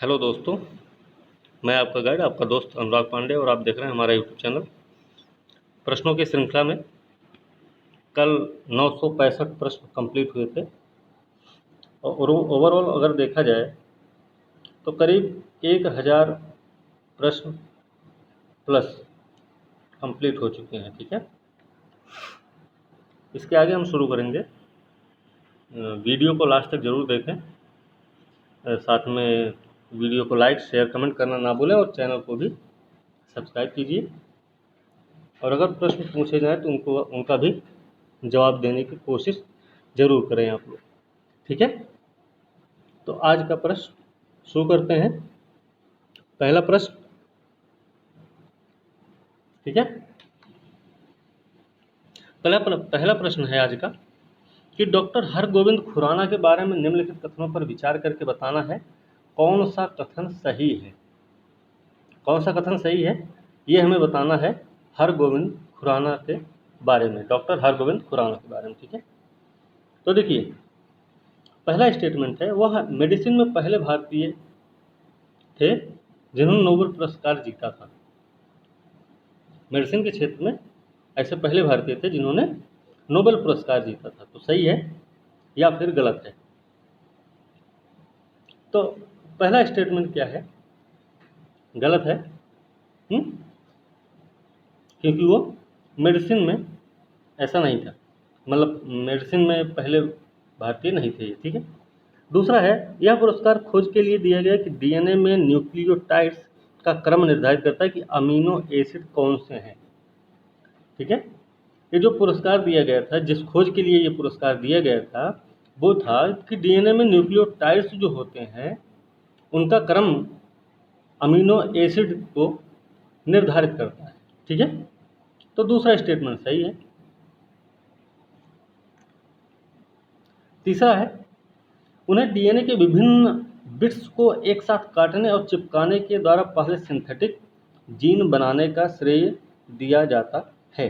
Hello दोस्तों, मैं आपका गाइड, आपका दोस्त अनुराग पांडे और आप देख रहे हैं हमारा यूट्यूब चैनल। प्रश्नों की श्रृंखला में कल 965 प्रश्न कंप्लीट हुए थे और ओवरऑल अगर देखा जाए तो करीब 1000 प्रश्न प्लस कंप्लीट हो चुके हैं। ठीक है, इसके आगे हम शुरू करेंगे। वीडियो को लास्ट तक ज़रूर देखें, साथ में वीडियो को लाइक शेयर कमेंट करना ना भूलें और चैनल को भी सब्सक्राइब कीजिए। और अगर प्रश्न पूछे जाए तो उनका भी जवाब देने की कोशिश ज़रूर करें आप लोग। ठीक है, तो आज का प्रश्न शुरू करते हैं। पहला प्रश्न, ठीक है, पहला प्रश्न है आज का कि डॉक्टर हरगोविंद खुराना के बारे में निम्नलिखित कथनों पर विचार करके बताना है कौन सा कथन सही है। कौन सा कथन सही है ये हमें बताना है हरगोविंद खुराना के बारे में, डॉक्टर हरगोविंद खुराना के बारे में। ठीक है, तो देखिए, पहला स्टेटमेंट है वह मेडिसिन में पहले भारतीय थे जिन्होंने नोबेल पुरस्कार जीता था। मेडिसिन के क्षेत्र में ऐसे पहले भारतीय थे जिन्होंने नोबेल पुरस्कार जीता था। तो सही है या फिर गलत है? तो पहला स्टेटमेंट क्या है? गलत है। क्योंकि वो मेडिसिन में ऐसा नहीं था, मतलब मेडिसिन में पहले भारतीय नहीं थे। ठीक है, दूसरा है यह पुरस्कार खोज के लिए दिया गया कि डीएनए में न्यूक्लियोटाइड्स का क्रम निर्धारित करता है कि अमीनो एसिड कौन से हैं। ठीक है, ये जो पुरस्कार दिया गया था, जिस खोज के लिए ये पुरस्कार दिया गया था, वो था कि डीएनए में न्यूक्लियोटाइड्स जो होते हैं उनका क्रम अमीनो एसिड को निर्धारित करता है। ठीक है, तो दूसरा स्टेटमेंट सही है। तीसरा है उन्हें डीएनए के विभिन्न बिट्स को एक साथ काटने और चिपकाने के द्वारा पहले सिंथेटिक जीन बनाने का श्रेय दिया जाता है।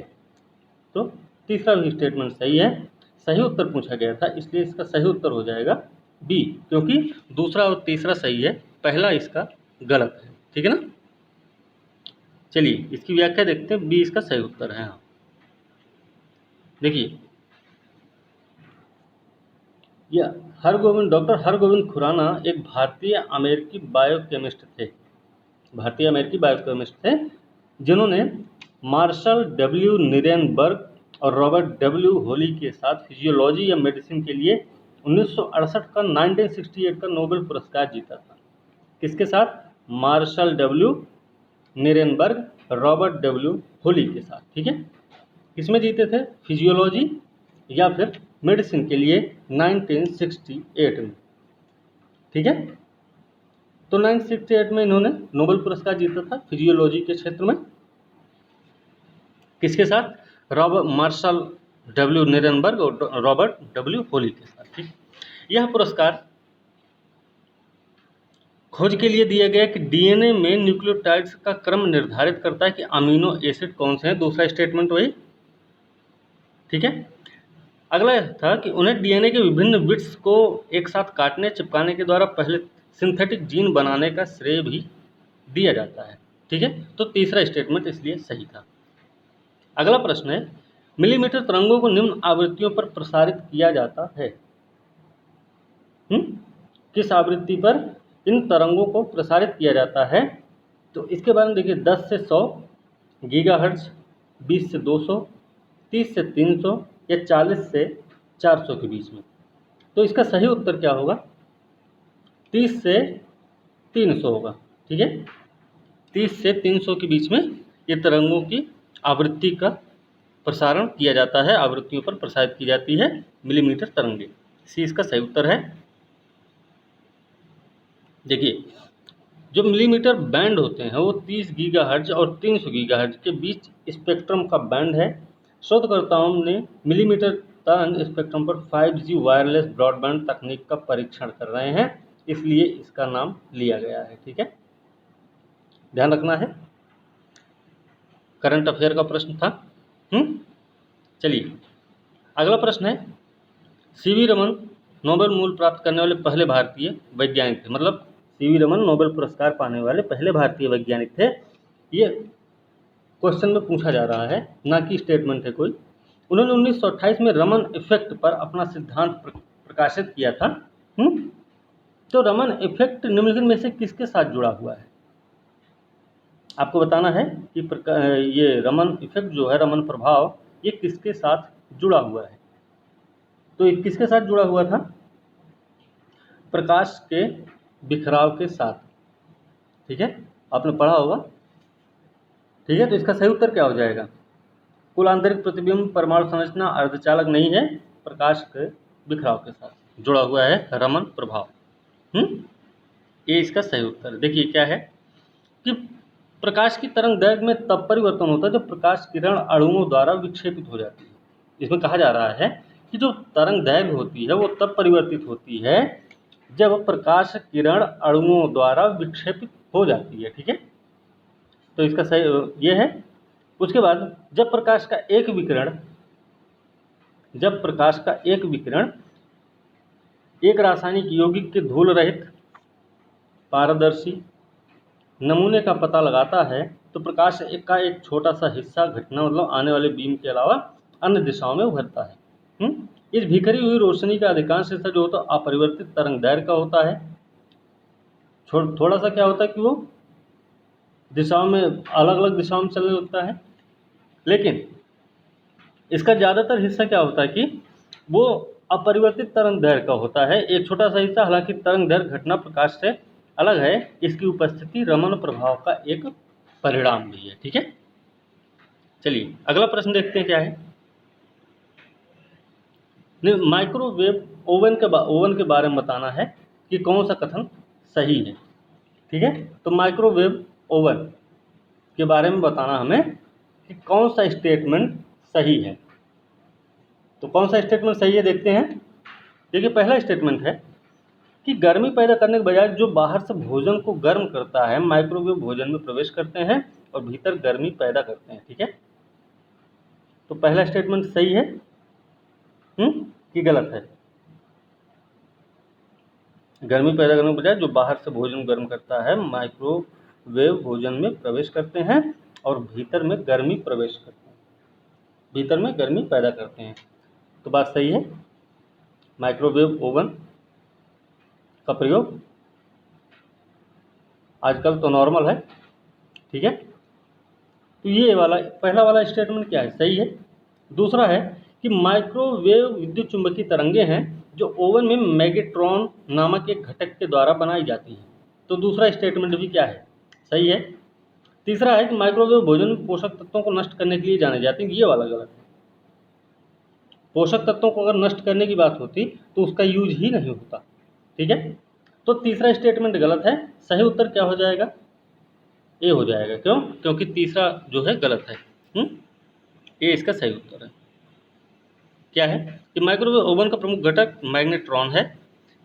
तो तीसरा भी स्टेटमेंट सही है। सही उत्तर पूछा गया था, इसलिए इसका सही उत्तर हो जाएगा बी, क्योंकि दूसरा और तीसरा सही है, पहला इसका गलत है। ठीक है ना। चलिए इसकी व्याख्या देखते हैं। बी इसका सही उत्तर है। हाँ, देखिए, यह डॉक्टर हरगोविंद खुराना एक भारतीय अमेरिकी बायोकेमिस्ट थे। भारतीय अमेरिकी बायोकेमिस्ट थे जिन्होंने मार्शल डब्ल्यू निरेनबर्ग और रॉबर्ट डब्ल्यू होली के साथ फिजियोलॉजी या मेडिसिन के लिए 1968 का नोबेल पुरस्कार जीता था। किसके साथ? Marshall W Nirenberg, Robert W Holley के साथ। ठीक है, किसमें जीते थे? फिजियोलॉजी या फिर मेडिसिन के लिए 1968 में। ठीक है, तो 1968 में इन्होंने नोबेल पुरस्कार जीता था फिजियोलॉजी के क्षेत्र में। किसके साथ? मार्शल डब्ल्यू निरेनबर्ग और रॉबर्ट डब्ल्यू होली के साथ। ठीक, यह पुरस्कार खोज के लिए दिया गया कि डीएनए में न्यूक्लियोटाइड्स का क्रम निर्धारित करता है कि अमीनो एसिड कौन से हैं। दूसरा स्टेटमेंट वही। ठीक है, अगला था कि उन्हें डीएनए के विभिन्न बिट्स को एक साथ काटने चिपकाने के द्वारा पहले सिंथेटिक जीन बनाने का श्रेय भी दिया जाता है। ठीक है, तो तीसरा स्टेटमेंट इसलिए सही था। अगला प्रश्न है मिलीमीटर तरंगों को निम्न आवृत्तियों पर प्रसारित किया जाता है। किस आवृत्ति पर इन तरंगों को प्रसारित किया जाता है? तो इसके बारे में देखिए, 10 से 100 गीगाहर्ट्ज, 20 से 200, 30 से 300 या 40 से 400 के बीच में। तो इसका सही उत्तर क्या होगा? 30 से 300 होगा। ठीक है, 30 से 300 के बीच में ये तरंगों की आवृत्ति का प्रसारण किया जाता है, आवृत्तियों पर प्रसारित की जाती है मिलीमीटर तरंगे। सी इसका सही उत्तर है। देखिए, जो मिलीमीटर बैंड होते हैं वो 30 गीगाहर्ट्ज और 300 गीगाहर्ट्ज के बीच स्पेक्ट्रम का बैंड है। शोधकर्ताओं ने मिलीमीटर तरंग स्पेक्ट्रम पर 5G वायरलेस ब्रॉडबैंड तकनीक का परीक्षण कर रहे हैं, इसलिए इसका नाम लिया गया है। ठीक है, ध्यान रखना है। करंट अफेयर का प्रश्न था। चलिए अगला प्रश्न है सीवी रमन नोबेल मूल्य प्राप्त करने वाले पहले भारतीय वैज्ञानिक थे, मतलब सीवी रमन नोबेल पुरस्कार पाने वाले पहले भारतीय वैज्ञानिक थे। ये क्वेश्चन में पूछा जा रहा है, ना कि स्टेटमेंट है कोई। उन्होंने 1928 में रमन इफेक्ट पर अपना सिद्धांत प्रकाशित किया था। तो रमन इफेक्ट निम्नलिखित में से किसके साथ जुड़ा हुआ है? आपको बताना है कि ये रमन इफेक्ट जो है, रमन प्रभाव, ये किसके साथ जुड़ा हुआ है। तो ये किसके साथ जुड़ा हुआ था? प्रकाश के बिखराव के साथ। ठीक है, आपने पढ़ा होगा। ठीक है, तो इसका सही उत्तर क्या हो जाएगा? कुल आंतरिक प्रतिबिंब परमाणु संरचना अर्धचालक नहीं है, प्रकाश के बिखराव के साथ जुड़ा हुआ है रमन प्रभाव। ये इसका सही उत्तर है। देखिए क्या है कि प्रकाश की तरंग दैर्घ्य में तब परिवर्तन होता है जब प्रकाश किरण अणुओं द्वारा विक्षेपित हो जाती है। इसमें कहा जा रहा है कि जो तरंग दैर्घ्य होती है वो तब परिवर्तित होती है जब प्रकाश किरण अणुओं द्वारा विक्षेपित हो जाती है। ठीक है, तो इसका सही ये है। उसके बाद जब प्रकाश का एक विकिरण एक रासायनिक यौगिक के धूल रहित पारदर्शी नमूने का पता लगाता है तो प्रकाश का एक छोटा सा हिस्सा घटना मतलब आने वाले बीम के अलावा अन्य दिशाओं में उभरता है। इस बिखरी हुई रोशनी का अधिकांश हिस्सा जो होता है अपरिवर्तित तरंग दैर्घ्य का होता है। थोड़ा सा क्या होता है कि वो दिशाओं में अलग अलग दिशाओं में चलने लगता है, लेकिन इसका ज़्यादातर हिस्सा क्या होता है कि वो अपरिवर्तित तरंग दैर्घ्य का होता है। एक छोटा सा हिस्सा, हालांकि तरंग दैर्घ्य घटना प्रकाश से अलग है, इसकी उपस्थिति रमन प्रभाव का एक परिणाम भी है। ठीक है, चलिए अगला प्रश्न देखते हैं क्या है। माइक्रोवेव ओवन के बारे में बताना है कि कौन सा कथन सही है। ठीक है, तो माइक्रोवेव ओवन के बारे में बताना हमें कि कौन सा स्टेटमेंट सही है। तो कौन सा स्टेटमेंट सही है देखते हैं। देखिए पहला स्टेटमेंट है कि गर्मी पैदा करने के बजाय जो बाहर से भोजन को गर्म करता है माइक्रोवेव भोजन में प्रवेश करते हैं और भीतर गर्मी पैदा करते हैं। ठीक है, तो पहला स्टेटमेंट सही है कि गलत है? गर्मी पैदा करने के बजाय जो बाहर से भोजन गर्म करता है माइक्रोवेव भोजन में प्रवेश करते हैं और भीतर में गर्मी प्रवेश करते हैं, भीतर में गर्मी पैदा करते हैं। तो बात सही है, माइक्रोवेव ओवन का प्रयोग आजकल तो नॉर्मल है। ठीक है, तो ये वाला पहला वाला स्टेटमेंट क्या है, सही है। दूसरा है कि माइक्रोवेव विद्युत चुंबकीय तरंगे हैं जो ओवन में मैग्नेट्रॉन नामक एक घटक के द्वारा बनाई जाती हैं। तो दूसरा स्टेटमेंट भी क्या है, सही है। तीसरा है कि माइक्रोवेव भोजन में पोषक तत्वों को नष्ट करने के लिए जाने जाते हैं, ये वाला गलत है। पोषक तत्वों को अगर नष्ट करने की बात होती तो उसका यूज ही नहीं होता। ठीक है, तो तीसरा स्टेटमेंट गलत है। सही उत्तर क्या हो जाएगा? ए हो जाएगा। क्यों? क्योंकि तीसरा जो है गलत है। ये इसका सही उत्तर है। क्या है कि माइक्रोवेव ओवन का प्रमुख घटक मैग्नेट्रॉन है।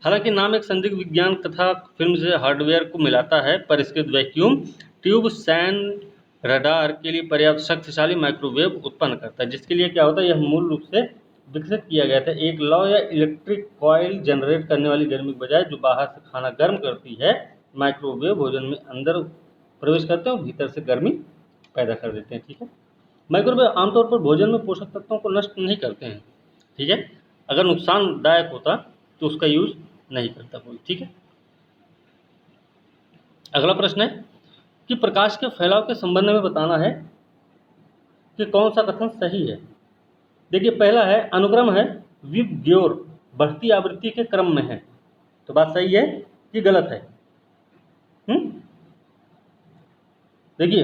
हालांकि नाम एक संदिग्ध विज्ञान तथा फिल्म से हार्डवेयर को मिलाता है, पर इसके वैक्यूम ट्यूब सैंड रडार के लिए पर्याप्त शक्तिशाली माइक्रोवेव उत्पन्न करता है, जिसके लिए क्या होता है, यह मूल रूप से विकसित किया गया था एक लौ या इलेक्ट्रिक कॉइल जनरेट करने वाली गर्मी के बजाय जो बाहर से खाना गर्म करती है माइक्रोवेव भोजन में अंदर प्रवेश करते हैं और भीतर से गर्मी पैदा कर देते हैं। ठीक है, माइक्रोवेव आमतौर पर भोजन में पोषक तत्वों को नष्ट नहीं करते हैं। ठीक है, अगर नुकसानदायक होता तो उसका यूज नहीं करता कोई। ठीक है, अगला प्रश्न है कि प्रकाश के फैलाव के संबंध में बताना है कि कौन सा कथन सही है। देखिए पहला है अनुक्रम है विबग्योर बढ़ती आवृत्ति के क्रम में है। तो बात सही है कि गलत है? देखिए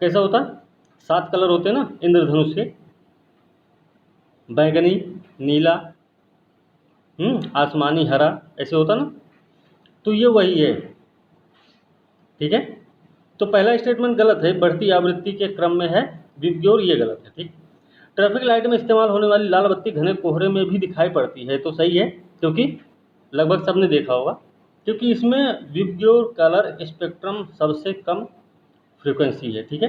कैसा होता, 7 कलर होते हैं ना इंद्रधनुष के, बैंगनी, नीला, आसमानी, हरा, ऐसे होता ना, तो ये वही है। ठीक है, तो पहला स्टेटमेंट गलत है, बढ़ती आवृत्ति के क्रम में है विबग्योर, ये गलत है। ठीक, ट्रैफिक लाइट में इस्तेमाल होने वाली लाल बत्ती घने कोहरे में भी दिखाई पड़ती है। तो सही है, क्योंकि लगभग सबने देखा होगा, क्योंकि इसमें विबग्योर कलर स्पेक्ट्रम सबसे कम फ्रीक्वेंसी है। ठीक है,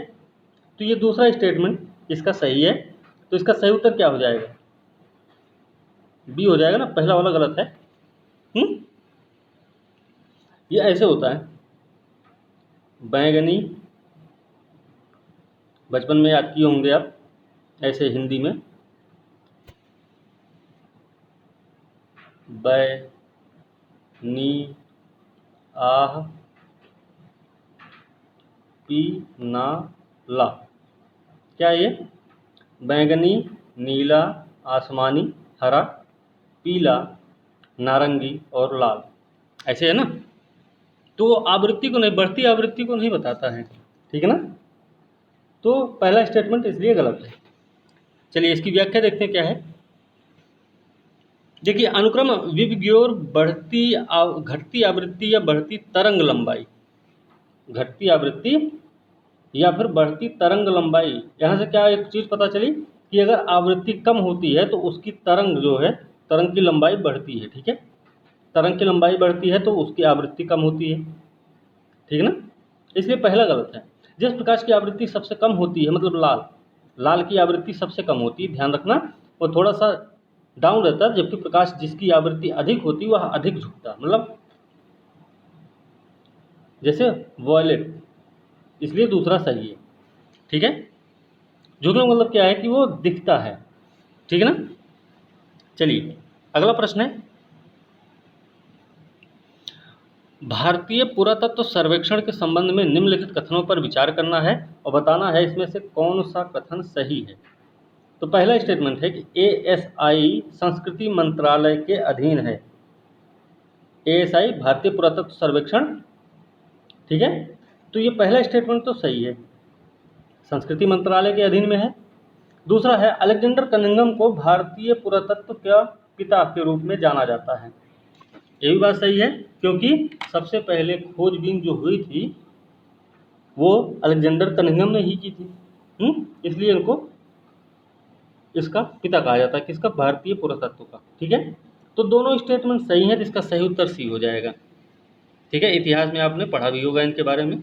तो ये दूसरा स्टेटमेंट इसका सही है। तो इसका सही उत्तर क्या हो जाएगा? बी हो जाएगा ना, पहला वाला गलत है। ये ऐसे होता है, बैंगनी, बचपन में याद किए होंगे आप, ऐसे हिंदी में बै नी आह पी ना ला। क्या है ये? बैंगनी, नीला, आसमानी, हरा, पीला, नारंगी और लाल, ऐसे है ना। तो आवृत्ति को नहीं, बढ़ती आवृत्ति को नहीं बताता है, ठीक है ना। तो पहला स्टेटमेंट इसलिए गलत है। चलिए इसकी व्याख्या देखते हैं क्या है। देखिए, अनुक्रम विबग्योर घटती आवृत्ति या बढ़ती तरंग लंबाई, घटती आवृत्ति या फिर बढ़ती तरंग लंबाई। यहाँ से क्या एक चीज़ पता चली कि अगर आवृत्ति कम होती है तो उसकी तरंग जो है, तरंग की लंबाई बढ़ती है, ठीक है। तरंग की लंबाई बढ़ती है तो उसकी आवृत्ति कम होती है, ठीक है ना। इसलिए पहला गलत है। जिस प्रकाश की आवृत्ति सबसे कम होती है, मतलब लाल, लाल की आवृत्ति सबसे कम होती है, ध्यान रखना, वो थोड़ा सा डाउन रहता है, जबकि प्रकाश जिसकी आवृत्ति अधिक होती है वह अधिक झुकता है, मतलब जैसे वॉयलेट, इसलिए दूसरा सही है, ठीक है। झुकना मतलब क्या है कि वो दिखता है, ठीक है ना। चलिए अगला प्रश्न है, भारतीय पुरातत्व सर्वेक्षण के संबंध में निम्नलिखित कथनों पर विचार करना है और बताना है इसमें से कौन सा कथन सही है। तो पहला स्टेटमेंट है कि एएसआई संस्कृति मंत्रालय के अधीन है। एएसआई भारतीय पुरातत्व सर्वेक्षण, ठीक है। तो ये पहला स्टेटमेंट तो सही है, संस्कृति मंत्रालय के अधीन में है। दूसरा है, अलेक्जेंडर कनिंघम को भारतीय पुरातत्व का पिता के रूप में जाना जाता है। ये भी बात सही है, क्योंकि सबसे पहले खोजबीन जो हुई थी वो अलेक्जेंडर कनिंघम ने ही की थी, इसलिए इनको इसका पिता कहा जाता है, किसका? भारतीय पुरातत्व का, ठीक है। तो दोनों स्टेटमेंट सही हैं, जिसका सही उत्तर सी हो जाएगा, ठीक है। इतिहास में आपने पढ़ा भी होगा इनके बारे में।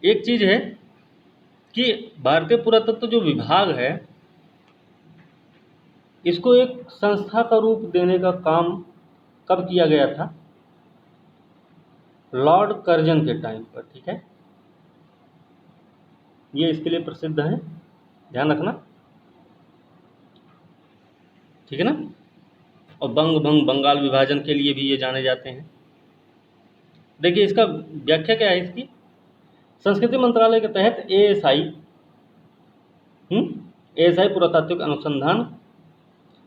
एक चीज है कि भारतीय पुरातत्व जो विभाग है, इसको एक संस्था का रूप देने का काम कब किया गया था? लॉर्ड कर्जन के टाइम पर, ठीक है। ये इसके लिए प्रसिद्ध है, ध्यान रखना, ठीक है ना। और बंग भंग बंगाल विभाजन के लिए भी ये जाने जाते हैं। देखिए इसका व्याख्या क्या है इसकी। संस्कृति मंत्रालय के तहत एएसआई पुरातात्विक अनुसंधान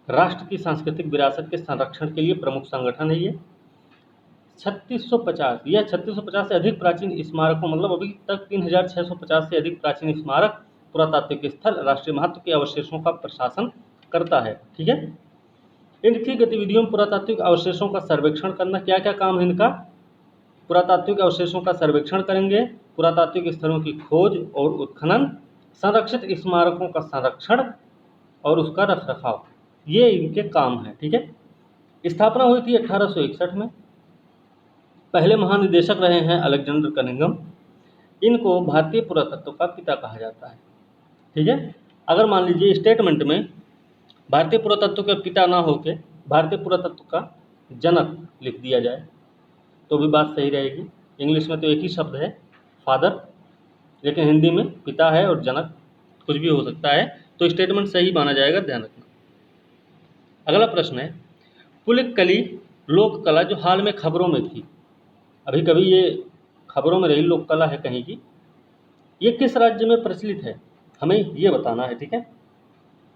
राष्ट्र की सांस्कृतिक विरासत के संरक्षण के लिए प्रमुख संगठन है। ये 3650 या 3650 से अधिक प्राचीन स्मारकों, मतलब अभी तक 3650 से अधिक प्राचीन स्मारक, पुरातात्विक स्थल, राष्ट्रीय महत्व के अवशेषों का प्रशासन करता है, ठीक है। इनकी गतिविधियों में पुरातात्विक अवशेषों का सर्वेक्षण करना, क्या क्या काम है इनका? पुरातात्विक अवशेषों का सर्वेक्षण करेंगे, पुरातात्विक स्थलों की खोज और उत्खनन, संरक्षित स्मारकों का संरक्षण और उसका रखरखाव, ये इनके काम हैं, ठीक है। स्थापना हुई थी 1861 में। पहले महानिदेशक रहे हैं अलेक्जेंडर कनिंघम। इनको भारतीय पुरातत्व का पिता कहा जाता है, ठीक है। अगर मान लीजिए स्टेटमेंट में भारतीय पुरातत्व के पिता ना होके भारतीय पुरातत्व का जनक लिख दिया जाए तो भी बात सही रहेगी। इंग्लिश में तो एक ही शब्द है, फादर, लेकिन हिंदी में पिता है और जनक कुछ भी हो सकता है, तो स्टेटमेंट सही माना जाएगा, ध्यान रखना। अगला प्रश्न है, पुलिकली लोक कला जो हाल में खबरों में थी, अभी कभी ये खबरों में रही लोक कला है कहीं की, ये किस राज्य में प्रचलित है, हमें ये बताना है, ठीक है।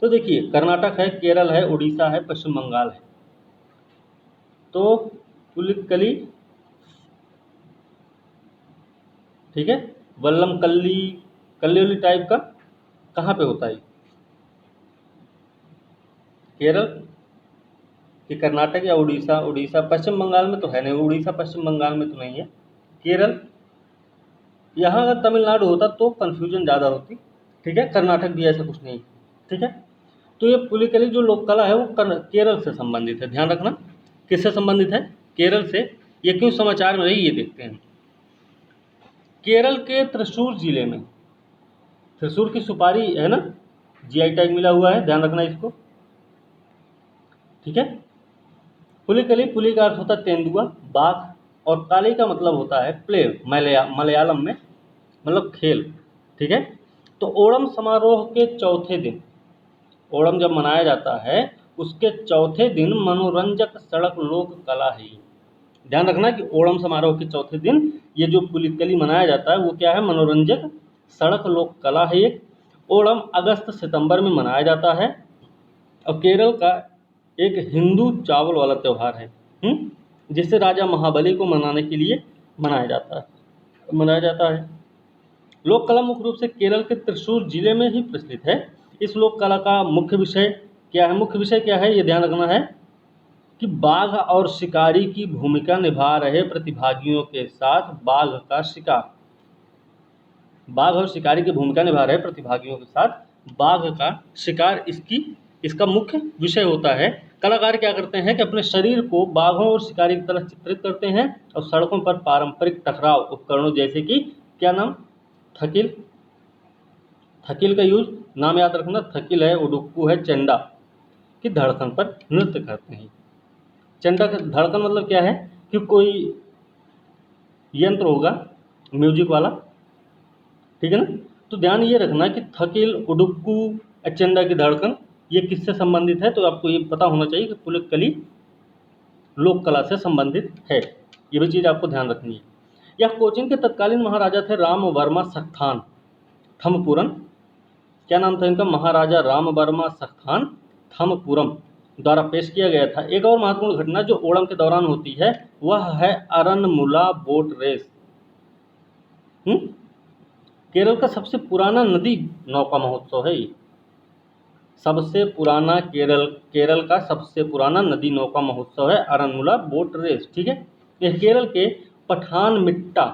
तो देखिए, कर्नाटक है, केरल है, उड़ीसा है, पश्चिम बंगाल है। तो पुलिकली, ठीक है, वल्लम कल्ली, कल्ली टाइप का कहाँ पे होता है? केरल कि कर्नाटक या उड़ीसा? उड़ीसा पश्चिम बंगाल में तो है नहीं, उड़ीसा पश्चिम बंगाल में तो नहीं है। केरल, यहाँ अगर तमिलनाडु होता तो कन्फ्यूजन ज़्यादा होती, ठीक है। कर्नाटक भी ऐसा कुछ नहीं, ठीक है। तो ये पुलिकली जो लोक कला है वो केरल से संबंधित है, ध्यान रखना। किससे संबंधित है? केरल से। ये क्यों समाचार में रही, ये देखते हैं। केरल के त्रिशूर जिले में, त्रिशूर की सुपारी है ना, जीआई टैग मिला हुआ है, ध्यान रखना इसको, ठीक है। पुलिकली, पुली का अर्थ होता है तेंदुआ, बाघ, और काली का मतलब होता है प्ले, मलयालम में मतलब खेल। ठीक है। तो ओणम समारोह के चौथे दिन, ओणम जब मनाया जाता है उसके चौथे दिन मनोरंजक सड़क लोक कला है। ध्यान रखना कि ओणम समारोह के चौथे दिन ये जो पुलिकली मनाया जाता है वो क्या है, मनोरंजक सड़क लोक कला है। एक ओणम अगस्त सितंबर में मनाया जाता है और केरल का एक हिंदू चावल वाला त्यौहार है, जिसे राजा महाबली को मनाने के लिए मनाया जाता है। लोक कला मुख्य रूप से केरल के त्रिशूर जिले में ही प्रचलित है। इस लोक कला का मुख्य विषय क्या है, मुख्य विषय क्या है, ये ध्यान रखना है कि बाघ और शिकारी की भूमिका निभा रहे प्रतिभागियों के साथ बाघ और शिकारी की भूमिका निभा रहे प्रतिभागियों के साथ बाघ का शिकार इसका मुख्य विषय होता है। कलाकार क्या करते हैं कि अपने शरीर को बाघों और शिकारी की तरह चित्रित करते हैं और सड़कों पर पारंपरिक टकराव उपकरणों जैसे कि क्या नाम, थकिल, थकिल का यूज नाम याद रखना, थकिल है, उडुक्कू है, चंडा की धड़कन पर नृत्य करते हैं। चंडा का धड़कन मतलब क्या है कि कोई यंत्र होगा म्यूजिक वाला, ठीक है ना। तो ध्यान ये रखना कि थकिल, उडुक्कू, चंडा की धड़कन ये किससे संबंधित है, तो आपको ये पता होना चाहिए कि पुलिकली लोक कला से संबंधित है। ये भी चीज़ आपको ध्यान रखनी है। यह कोचीन के तत्कालीन महाराजा थे राम वर्मा सक्थान थमपुरन। क्या नाम था इनका, महाराजा राम वर्मा सक्थान थमपुरम द्वारा पेश किया गया था। एक और महत्वपूर्ण घटना जो ओणम के दौरान होती है वह है अरनमुला बोट रेस। केरल का सबसे पुराना नदी नौका महोत्सव है। सबसे पुराना केरल का सबसे पुराना नदी नौका महोत्सव है अरनमुला बोट रेस। ठीक है। यह केरल के पठानमथिट्टा,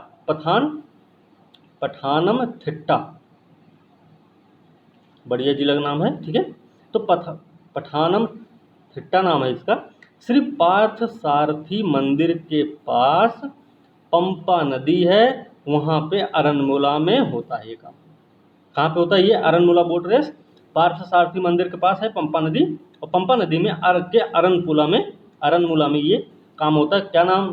बढ़िया जिला का नाम है। ठीक है। तो पठानमथिट्टा नाम है इसका। श्री पार्थ सारथी मंदिर के पास पंपा नदी है, वहाँ पे अरनमुला में होता है ये काम। कहाँ पे होता है ये अरनमुला बोट रेस, पार्थ सारथी मंदिर के पास है पंपा नदी, और पंपा नदी में अरनमुला में ये काम होता है। क्या नाम,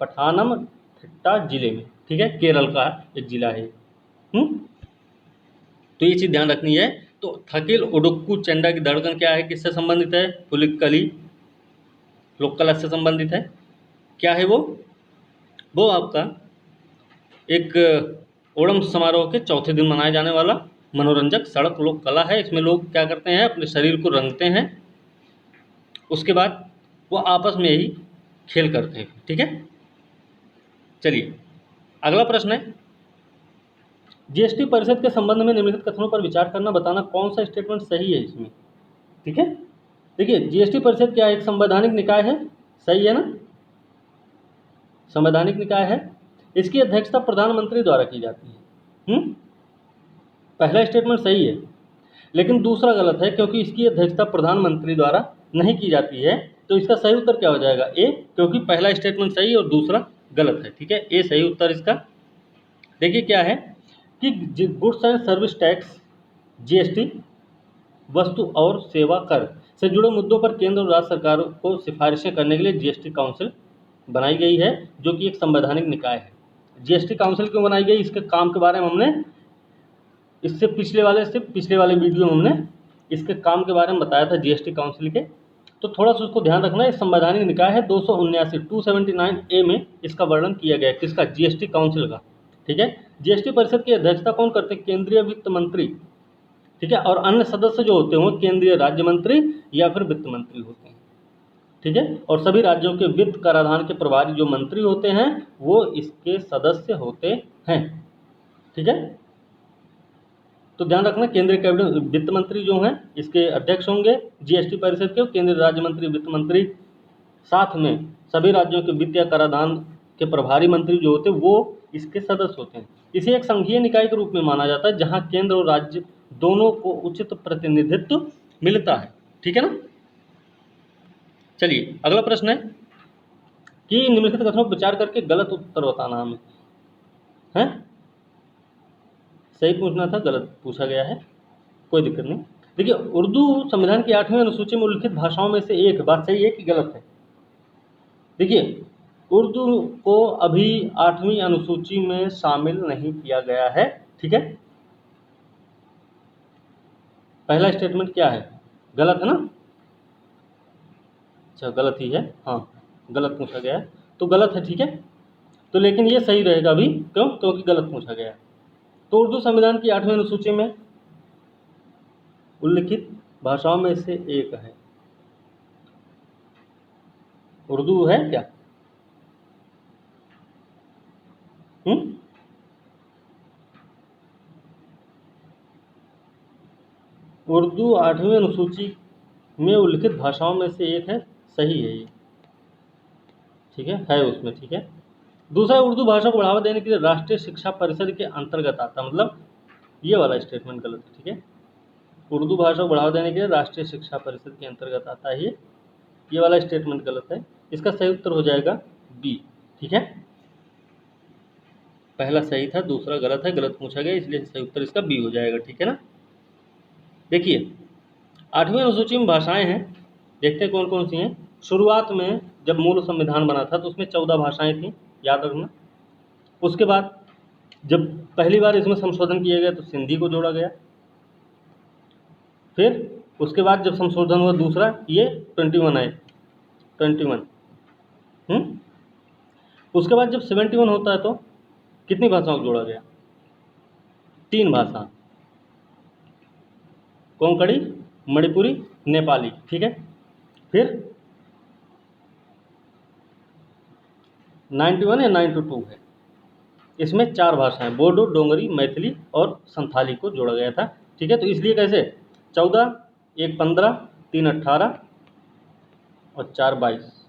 पठानमथिट्टा जिले में। ठीक है। केरल का एक जिला है। तो ये चीज़ ध्यान रखनी है। तो थकिल, उडुक्कू, चंडा की धड़कन क्या है, किससे संबंधित है, पुलिकली लोक कला से संबंधित है। क्या है वो आपका एक ओणम समारोह के चौथे दिन मनाए जाने वाला मनोरंजक सड़क लोक कला है। इसमें लोग क्या करते हैं, अपने शरीर को रंगते हैं, उसके बाद वो आपस में ही खेल करते हैं। ठीक है। चलिए अगला प्रश्न है, जीएसटी परिषद के संबंध में निम्नलिखित कथनों पर विचार करना, बताना कौन सा स्टेटमेंट सही है इसमें। ठीक है। देखिए जीएसटी परिषद क्या है, एक संवैधानिक निकाय है, सही है ना, संवैधानिक निकाय है। इसकी अध्यक्षता प्रधानमंत्री द्वारा की जाती है। पहला स्टेटमेंट सही है, लेकिन दूसरा गलत है, क्योंकि इसकी अध्यक्षता प्रधानमंत्री द्वारा नहीं की जाती है। तो इसका सही उत्तर क्या हो जाएगा, ए, क्योंकि पहला स्टेटमेंट सही है और दूसरा गलत है। ठीक है। ए सही उत्तर इसका। देखिए क्या है कि goods and service tax GST वस्तु और सेवा कर से जुड़े मुद्दों पर केंद्र और राज्य सरकारों को सिफारिशें करने के लिए जीएसटी काउंसिल बनाई गई है, जो कि एक संवैधानिक निकाय है। जीएसटी काउंसिल क्यों बनाई गई, इसके काम के बारे में हमने इससे पिछले वाले वीडियो में हमने इसके काम के बारे में बताया था जीएसटी काउंसिल के। तो थोड़ा सा उसको ध्यान रखना है। संवैधानिक निकाय है 279 में इसका वर्णन किया गया है, किसका, जीएसटी काउंसिल का। ठीक है। जीएसटी परिषद की अध्यक्षता कौन करते हैं, केंद्रीय वित्त मंत्री। ठीक है। और अन्य सदस्य जो होते हैं वो केंद्रीय राज्य मंत्री या फिर वित्त मंत्री होते हैं। ठीक है। और सभी राज्यों के वित्त कराधान के प्रभारी जो मंत्री होते हैं वो इसके सदस्य होते हैं। ठीक है। तो ध्यान रखना, केंद्रीय कैबिनेट वित्त मंत्री जो हैं इसके अध्यक्ष होंगे जीएसटी परिषद के, केंद्रीय राज्य मंत्री, वित्त मंत्री, साथ में सभी राज्यों के वित्त या कराधान के प्रभारी मंत्री जो होते हैं वो इसके सदस्य होते हैं। इसे एक संघीय निकाय के रूप में माना जाता है, जहां केंद्र और राज्य दोनों को उचित प्रतिनिधित्व मिलता है। ठीक है ना। चलिए अगला प्रश्न है कि निम्नलिखित कथनों पर विचार करके गलत उत्तर बताना हमें है। सही पूछना था, गलत पूछा गया है, कोई दिक्कत नहीं। देखिए, उर्दू संविधान की 8वीं अनुसूची में उल्लिखित भाषाओं में से एक, बात सही है कि गलत है? देखिए, उर्दू को अभी 8वीं अनुसूची में शामिल नहीं किया गया है, ठीक है। पहला स्टेटमेंट क्या है? गलत है ना? अच्छा, गलत ही है, हाँ, गलत पूछा गया है तो गलत है, ठीक है। तो लेकिन ये सही रहेगा अभी, क्यों? क्योंकि गलत पूछा गया है। तो उर्दू संविधान की 8वीं अनुसूची में उल्लिखित भाषाओं में से एक है। उर्दू है क्या? हम्म? उर्दू 8वीं अनुसूची में उल्लिखित भाषाओं में से एक है, सही है ये, ठीक है उसमें, ठीक है। दूसरा, उर्दू भाषा को बढ़ावा देने के लिए राष्ट्रीय शिक्षा परिषद के अंतर्गत आता, मतलब ये वाला स्टेटमेंट गलत है, ठीक है। उर्दू भाषा को बढ़ावा देने के लिए राष्ट्रीय शिक्षा परिषद के अंतर्गत आता है, ये वाला स्टेटमेंट गलत है। इसका सही उत्तर हो जाएगा बी, ठीक है। पहला सही था, दूसरा गलत है, गलत पूछा गया, इसलिए सही उत्तर इसका बी हो जाएगा, ठीक है ना। देखिए, 8वीं अनुसूची में भाषाएं हैं, देखते हैं कौन कौन सी हैं। शुरुआत में जब मूल संविधान बना था तो उसमें 14 भाषाएं थी, याद रखना। उसके बाद जब पहली बार इसमें संशोधन किया गया तो सिंधी को जोड़ा गया। फिर उसके बाद जब संशोधन हुआ दूसरा, ये 21 आए, 21। उसके बाद जब 71 होता है तो कितनी भाषाओं को जोड़ा गया? 3 भाषा, कोंकणी, मणिपुरी, नेपाली, ठीक है। फिर 91 या 92 है, इसमें 4 भाषाएं, बोडो, डोंगरी, मैथिली और संथाली को जोड़ा गया था, ठीक है। तो इसलिए कैसे 14, 1 15, 3 18 और 4 22,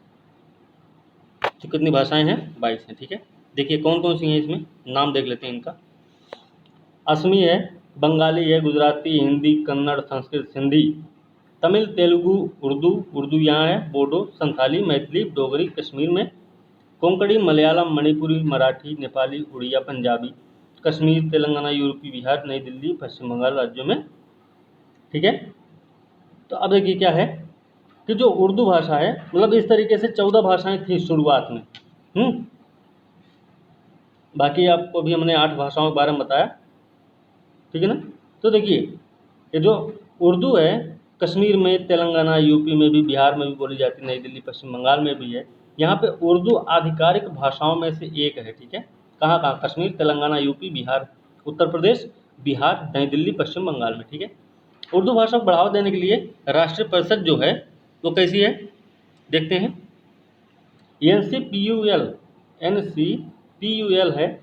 तो कितनी भाषाएं हैं? 22 हैं, ठीक है। देखिए कौन कौन सी हैं, इसमें नाम देख लेते हैं इनका। असमी है, बंगाली है, गुजराती, हिंदी, कन्नड़, संस्कृत, सिंधी, तमिल, तेलुगु, उर्दू, उर्दू यहाँ है, बोडो, संथाली, मैथिली, डोगरी कश्मीर में, कोंकणी, मलयालम, मणिपुरी, मराठी, नेपाली, उड़िया, पंजाबी, कश्मीर, तेलंगाना, यूपी, बिहार, नई दिल्ली, पश्चिम बंगाल राज्यों में, ठीक है। तो अब देखिए क्या है कि जो उर्दू भाषा है, मतलब इस तरीके से 14 भाषाएं थी शुरुआत में। बाकी आपको भी हमने 8 भाषाओं के बारे में बताया, ठीक है ना। तो देखिए, ये जो उर्दू है कश्मीर में, तेलंगाना, यूपी में भी, बिहार में भी बोली जाती है, नई दिल्ली, पश्चिम बंगाल में भी है। यहाँ पे उर्दू आधिकारिक भाषाओं में से एक है, ठीक है। कहाँ कहाँ? कश्मीर, तेलंगाना, यूपी, बिहार, उत्तर प्रदेश, बिहार, नई दिल्ली, पश्चिम बंगाल में, ठीक है। उर्दू भाषा को बढ़ावा देने के लिए राष्ट्रीय परिषद जो है वो कैसी है, देखते हैं। NCPUL है,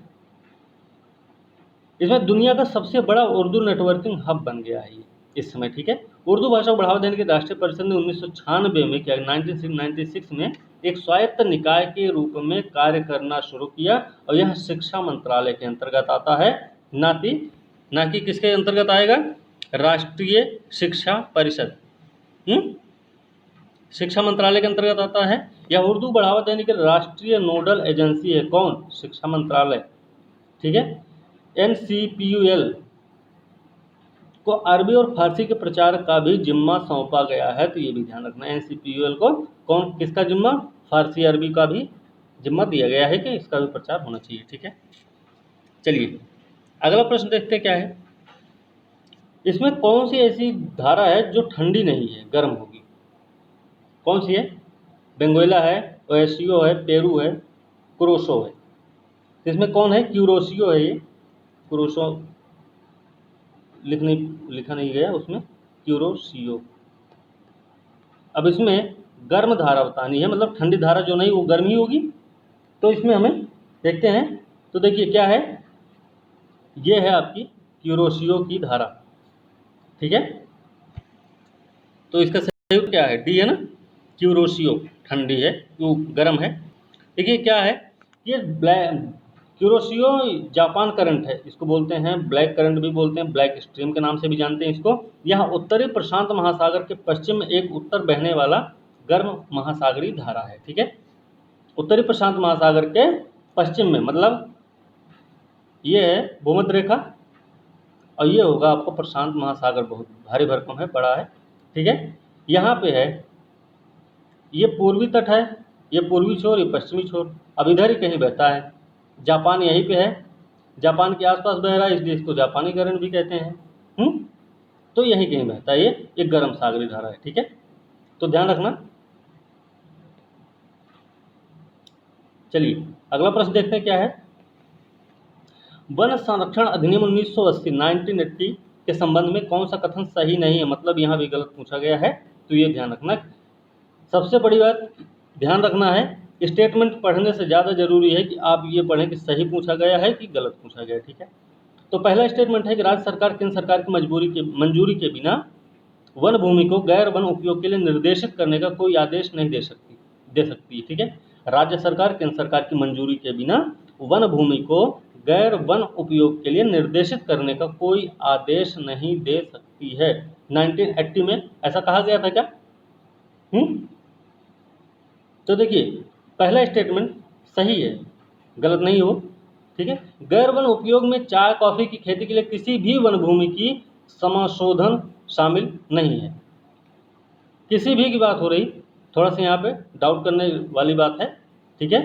इसमें दुनिया का सबसे बड़ा उर्दू नेटवर्किंग हब बन गया है ये इस समय, ठीक है। उर्दू भाषा को बढ़ावा देने के राष्ट्रीय परिषद ने 1996 में क्या, 1996 में एक स्वायत्त निकाय के रूप में कार्य करना शुरू किया, और यह शिक्षा मंत्रालय के अंतर्गत आता है, ना कि किसके अंतर्गत आएगा? राष्ट्रीय शिक्षा परिषद, शिक्षा मंत्रालय के अंतर्गत आता है। यह उर्दू बढ़ावा देने के राष्ट्रीय नोडल एजेंसी है, कौन? शिक्षा मंत्रालय, ठीक है। NCPUL को अरबी और फारसी के प्रचार का भी जिम्मा सौंपा गया है, तो ये भी ध्यान रखना। NCPUL को कौन, किसका जिम्मा? फारसी अरबी का भी जिम्मा दिया गया है कि इसका भी प्रचार होना चाहिए, ठीक है। चलिए अगला प्रश्न देखते हैं क्या है। इसमें कौन सी ऐसी धारा है जो ठंडी नहीं है, गर्म होगी? कौन सी है? बेंगोयला है, ओएसियो है, पेरू है, क्रोशो है। इसमें कौन है? क्यूरोसियो है, ये क्रोशो लिखा नहीं गया उसमें, क्यूरोसियो। अब इसमें गर्म धारा बतानी है, मतलब ठंडी धारा जो नहीं वो गर्म ही होगी, तो इसमें हमें देखते हैं। तो देखिए क्या है, ये है आपकी क्यूरोसियो की धारा, ठीक है। तो इसका सही उत्तर क्या है? डी है ना, क्यूरोसियो ठंडी है, वो गर्म है। देखिए क्या है, ये क्यूरोसियो जापान करंट है, इसको बोलते हैं ब्लैक करंट भी बोलते हैं, ब्लैक स्ट्रीम के नाम से भी जानते हैं इसको। यह उत्तरी प्रशांत महासागर के पश्चिम में एक उत्तर बहने वाला गर्म महासागरीय धारा है, ठीक है। उत्तरी प्रशांत महासागर के पश्चिम में, मतलब ये है भूमध्य रेखा, और ये होगा आपको प्रशांत महासागर, बहुत भारी भरकम है, बड़ा है, ठीक है। यहाँ पे है, ये पूर्वी तट है, ये पूर्वी छोर, ये पश्चिमी छोर, अब इधर ही कहीं बहता है। जापान यहीं पे है, जापान के आसपास बह रहा है, इसलिए इसको जापानीकरण भी कहते हैं। तो यहीं कहीं बहता है, ये एक गर्म सागरी धारा है, ठीक है। तो ध्यान रखना। चलिए अगला प्रश्न देखते हैं क्या है। वन संरक्षण अधिनियम 1980 1980 के संबंध में कौन सा कथन सही नहीं है, मतलब यहाँ भी गलत पूछा गया है, तो ये ध्यान रखना। सबसे बड़ी बात ध्यान रखना है, स्टेटमेंट पढ़ने से ज़्यादा जरूरी है कि आप ये पढ़ें कि सही पूछा गया है कि गलत पूछा गया है, ठीक है। तो पहला स्टेटमेंट है कि राज्य सरकार केंद्र सरकार की मंजूरी के बिना वन भूमि को गैर वन उपयोग के लिए निर्देशित करने का कोई आदेश नहीं दे सकती, ठीक है। राज्य सरकार केंद्र सरकार की मंजूरी के बिना वन भूमि को गैर वन उपयोग के लिए निर्देशित करने का कोई आदेश नहीं दे सकती है। 1980 में ऐसा कहा गया था क्या? तो देखिए पहला स्टेटमेंट सही है, गलत नहीं हो, ठीक है। गैर वन उपयोग में चाय कॉफी की खेती के लिए किसी भी वन भूमि की समाशोधन शामिल नहीं है। किसी भी की बात हो रही, थोड़ा सा यहाँ पे डाउट करने वाली बात है, ठीक है।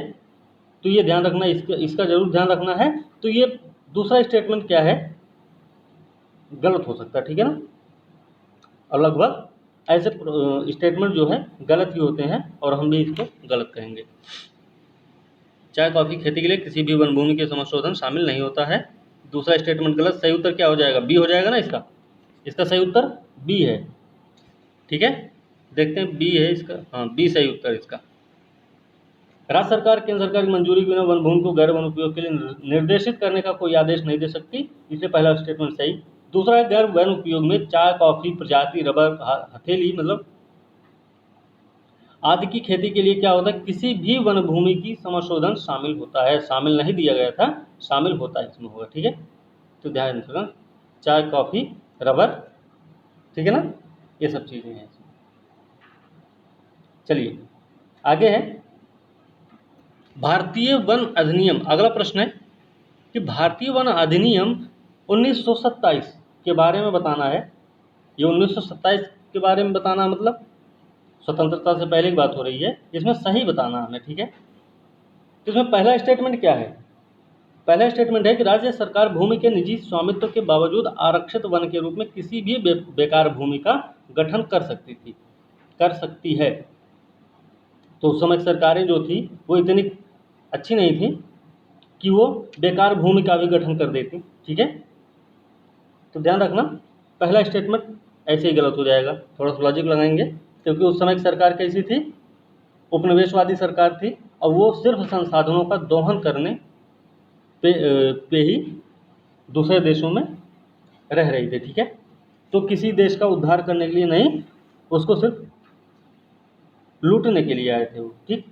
तो ये ध्यान रखना, इसका जरूर ध्यान रखना है। तो ये दूसरा स्टेटमेंट क्या है, गलत हो सकता है, ठीक है ना। और लगभग ऐसे स्टेटमेंट जो है गलत ही होते हैं, और हम भी इसको गलत कहेंगे। चाय कॉफी खेती के लिए किसी भी वन भूमि के समाशोधन शामिल नहीं होता है। दूसरा स्टेटमेंट गलत। सही उत्तर क्या हो जाएगा? बी हो जाएगा ना इसका सही उत्तर बी है, ठीक है। देखते हैं बी है इसका, हाँ बी सही उत्तर इसका। राज्य सरकार केंद्र सरकार की मंजूरी के बिना वन भूमि को गैर वन उपयोग के लिए निर्देशित करने का कोई आदेश नहीं दे सकती, इसलिए पहला स्टेटमेंट सही। दूसरा है गैर वन उपयोग में चाय कॉफी प्रजाति रबर हथेली मतलब आदि की खेती के लिए क्या होता है, किसी भी वन भूमि की समाशोधन शामिल होता है। शामिल नहीं दिया गया था, शामिल होता है इसमें होगा, ठीक है। तो ध्यान रखना, चाय कॉफी रबर, ठीक है ना, ये सब चीजें हैं। चलिए आगे है भारतीय वन अधिनियम। अगला प्रश्न है कि भारतीय वन अधिनियम 1927 के बारे में बताना है। ये 1927 के बारे में बताना मतलब स्वतंत्रता से पहले की बात हो रही है, इसमें सही बताना हमें, ठीक है। तो इसमें पहला स्टेटमेंट क्या है? पहला स्टेटमेंट है कि राज्य सरकार भूमि के निजी स्वामित्व के बावजूद आरक्षित वन के रूप में किसी भी बेकार भूमि का गठन कर सकती है। तो उस समय सरकारें जो थी वो इतनी अच्छी नहीं थी कि वो बेकार भूमि का भी गठन कर देती, ठीक है। तो ध्यान रखना, पहला स्टेटमेंट ऐसे ही गलत हो जाएगा। थोड़ा सा लॉजिक लगाएंगे, क्योंकि उस समय की सरकार कैसी थी? उपनिवेशवादी सरकार थी, और वो सिर्फ संसाधनों का दोहन करने पे ही दूसरे देशों में रह रही थी, ठीक है। तो किसी देश का उद्धार करने के लिए नहीं, उसको सिर्फ लूटने के लिए आए थे वो, ठीक।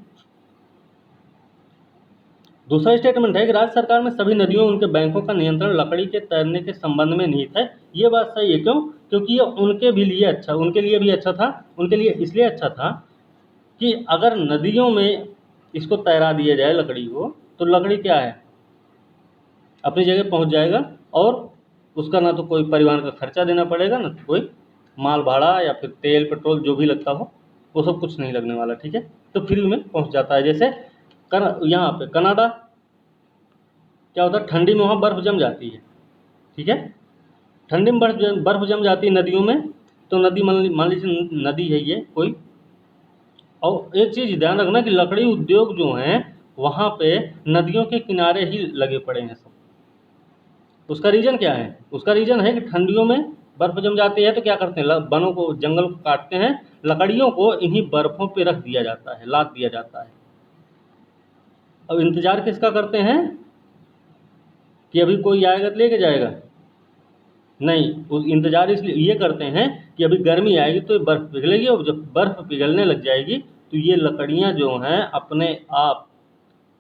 दूसरा स्टेटमेंट है कि राज्य सरकार में सभी नदियों उनके बैंकों का नियंत्रण लकड़ी के तैरने के संबंध में निहित है। ये बात सही है, क्यों? क्योंकि ये उनके लिए भी अच्छा था। उनके लिए इसलिए अच्छा था कि अगर नदियों में इसको तैरा दिया जाए लकड़ी को, तो लकड़ी क्या है, अपनी जगह पहुंच जाएगा, और उसका ना तो कोई परिवहन का खर्चा देना पड़ेगा, ना कोई माल भाड़ा या फिर तेल पेट्रोल जो भी लगता हो, वो सब कुछ नहीं लगने वाला, ठीक है। तो फ्री में पहुंच जाता है। जैसे यहाँ पे कनाडा क्या होता है, ठंडी में वहाँ बर्फ जम जाती है, ठीक है। ठंडी में बर्फ जम जाती है नदियों में, तो नदी मान लीजिए नदी है ये कोई, और एक चीज़ ध्यान रखना कि लकड़ी उद्योग जो हैं वहाँ पे नदियों के किनारे ही लगे पड़े हैं सब। उसका रीज़न क्या है? उसका रीज़न है कि ठंडियों में बर्फ जम जाती है, तो क्या करते हैं, वनों को, जंगल को काटते हैं, लकड़ियों को इन्हीं बर्फों पे रख दिया जाता है, लाद दिया जाता है। अब इंतजार किसका करते हैं कि अभी कोई आएगा तो लेके जाएगा? नहीं, उस इंतजार इसलिए ये करते हैं कि अभी गर्मी आएगी तो बर्फ़ पिघलेगी, और जब बर्फ़ पिघलने लग जाएगी तो ये लकड़ियाँ जो हैं अपने आप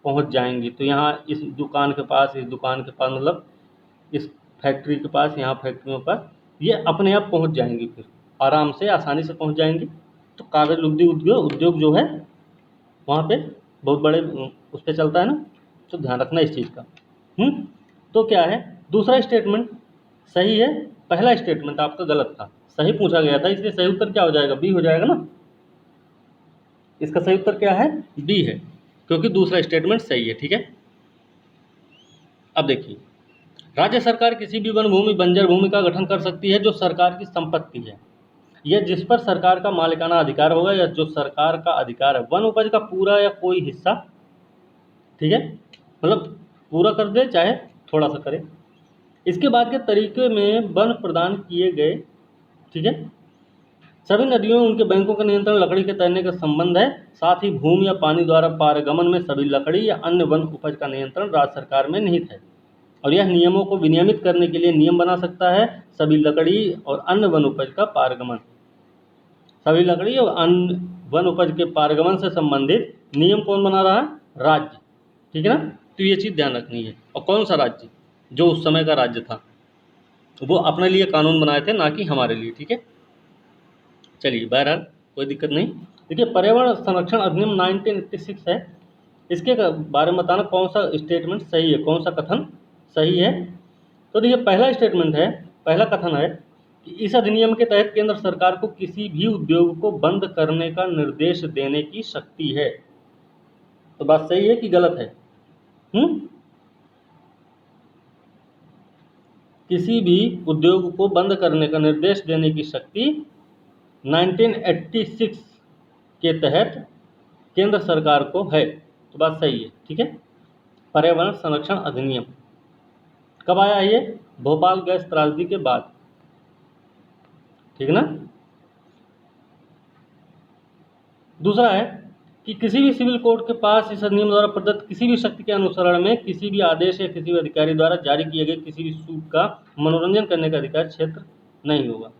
पहुंच जाएंगी। तो यहाँ इस दुकान के पास, मतलब इस फैक्ट्री के पास, यहाँ फैक्ट्रियों पर ये अपने आप पहुंच जाएंगी, फिर आराम से आसानी से पहुंच जाएंगी। तो कागज़ लुगदी उद्योग जो है वहाँ पे बहुत बड़े उस पर चलता है ना, तो ध्यान रखना इस चीज़ का। तो क्या है, दूसरा स्टेटमेंट सही है, पहला स्टेटमेंट आपका गलत था, सही पूछा गया था, इसलिए सही उत्तर क्या हो जाएगा, बी हो जाएगा ना। इसका सही उत्तर क्या है, बी है, क्योंकि दूसरा स्टेटमेंट सही है। ठीक है, अब देखिए, राज्य सरकार किसी भी वन भूमि बंजर भूमि का गठन कर सकती है जो सरकार की संपत्ति है या जिस पर सरकार का मालिकाना अधिकार होगा या जो सरकार का अधिकार है, वन उपज का पूरा या कोई हिस्सा। ठीक है, मतलब पूरा कर दे चाहे थोड़ा सा करे। इसके बाद के तरीके में वन प्रदान किए गए। ठीक है, सभी नदियों में उनके बैंकों का नियंत्रण लकड़ी के तैरने का संबंध है। साथ ही भूमि या पानी द्वारा पारगमन में सभी लकड़ी या अन्य वन उपज का नियंत्रण राज्य सरकार में निहित है और यह नियमों को विनियमित करने के लिए नियम बना सकता है। सभी लकड़ी और अन्य वन उपज का पारगमन, सभी लकड़ी और अन्य वन उपज के पारगमन से संबंधित नियम कौन बना रहा है, राज्य। ठीक है ना, तो ये चीज़ ध्यान रखनी है। और कौन सा राज्य, जो उस समय का राज्य था, वो अपने लिए कानून बनाए थे, ना कि हमारे लिए। ठीक है, चलिए, बहरहाल कोई दिक्कत नहीं। देखिए, पर्यावरण संरक्षण अधिनियम 1986 है, इसके बारे में बताना कौन सा स्टेटमेंट सही है, कौन सा कथन सही है। तो देखिए, पहला स्टेटमेंट है, पहला कथन है कि इस अधिनियम के तहत केंद्र सरकार को किसी भी उद्योग को बंद करने का निर्देश देने की शक्ति है। तो बात सही है कि गलत है? किसी भी उद्योग को बंद करने का निर्देश देने की शक्ति 1986 के तहत केंद्र सरकार को है। तो बात सही है। ठीक है, पर्यावरण संरक्षण अधिनियम कब आया ये, भोपाल गैस त्रासदी के बाद। ठीक है ना। दूसरा है कि किसी भी सिविल कोर्ट के पास इस अधिनियम द्वारा प्रदत्त किसी भी शक्ति के अनुसरण में किसी भी आदेश या किसी भी अधिकारी द्वारा जारी किए गए किसी भी सूट का मनोरंजन करने का अधिकार क्षेत्र नहीं होगा।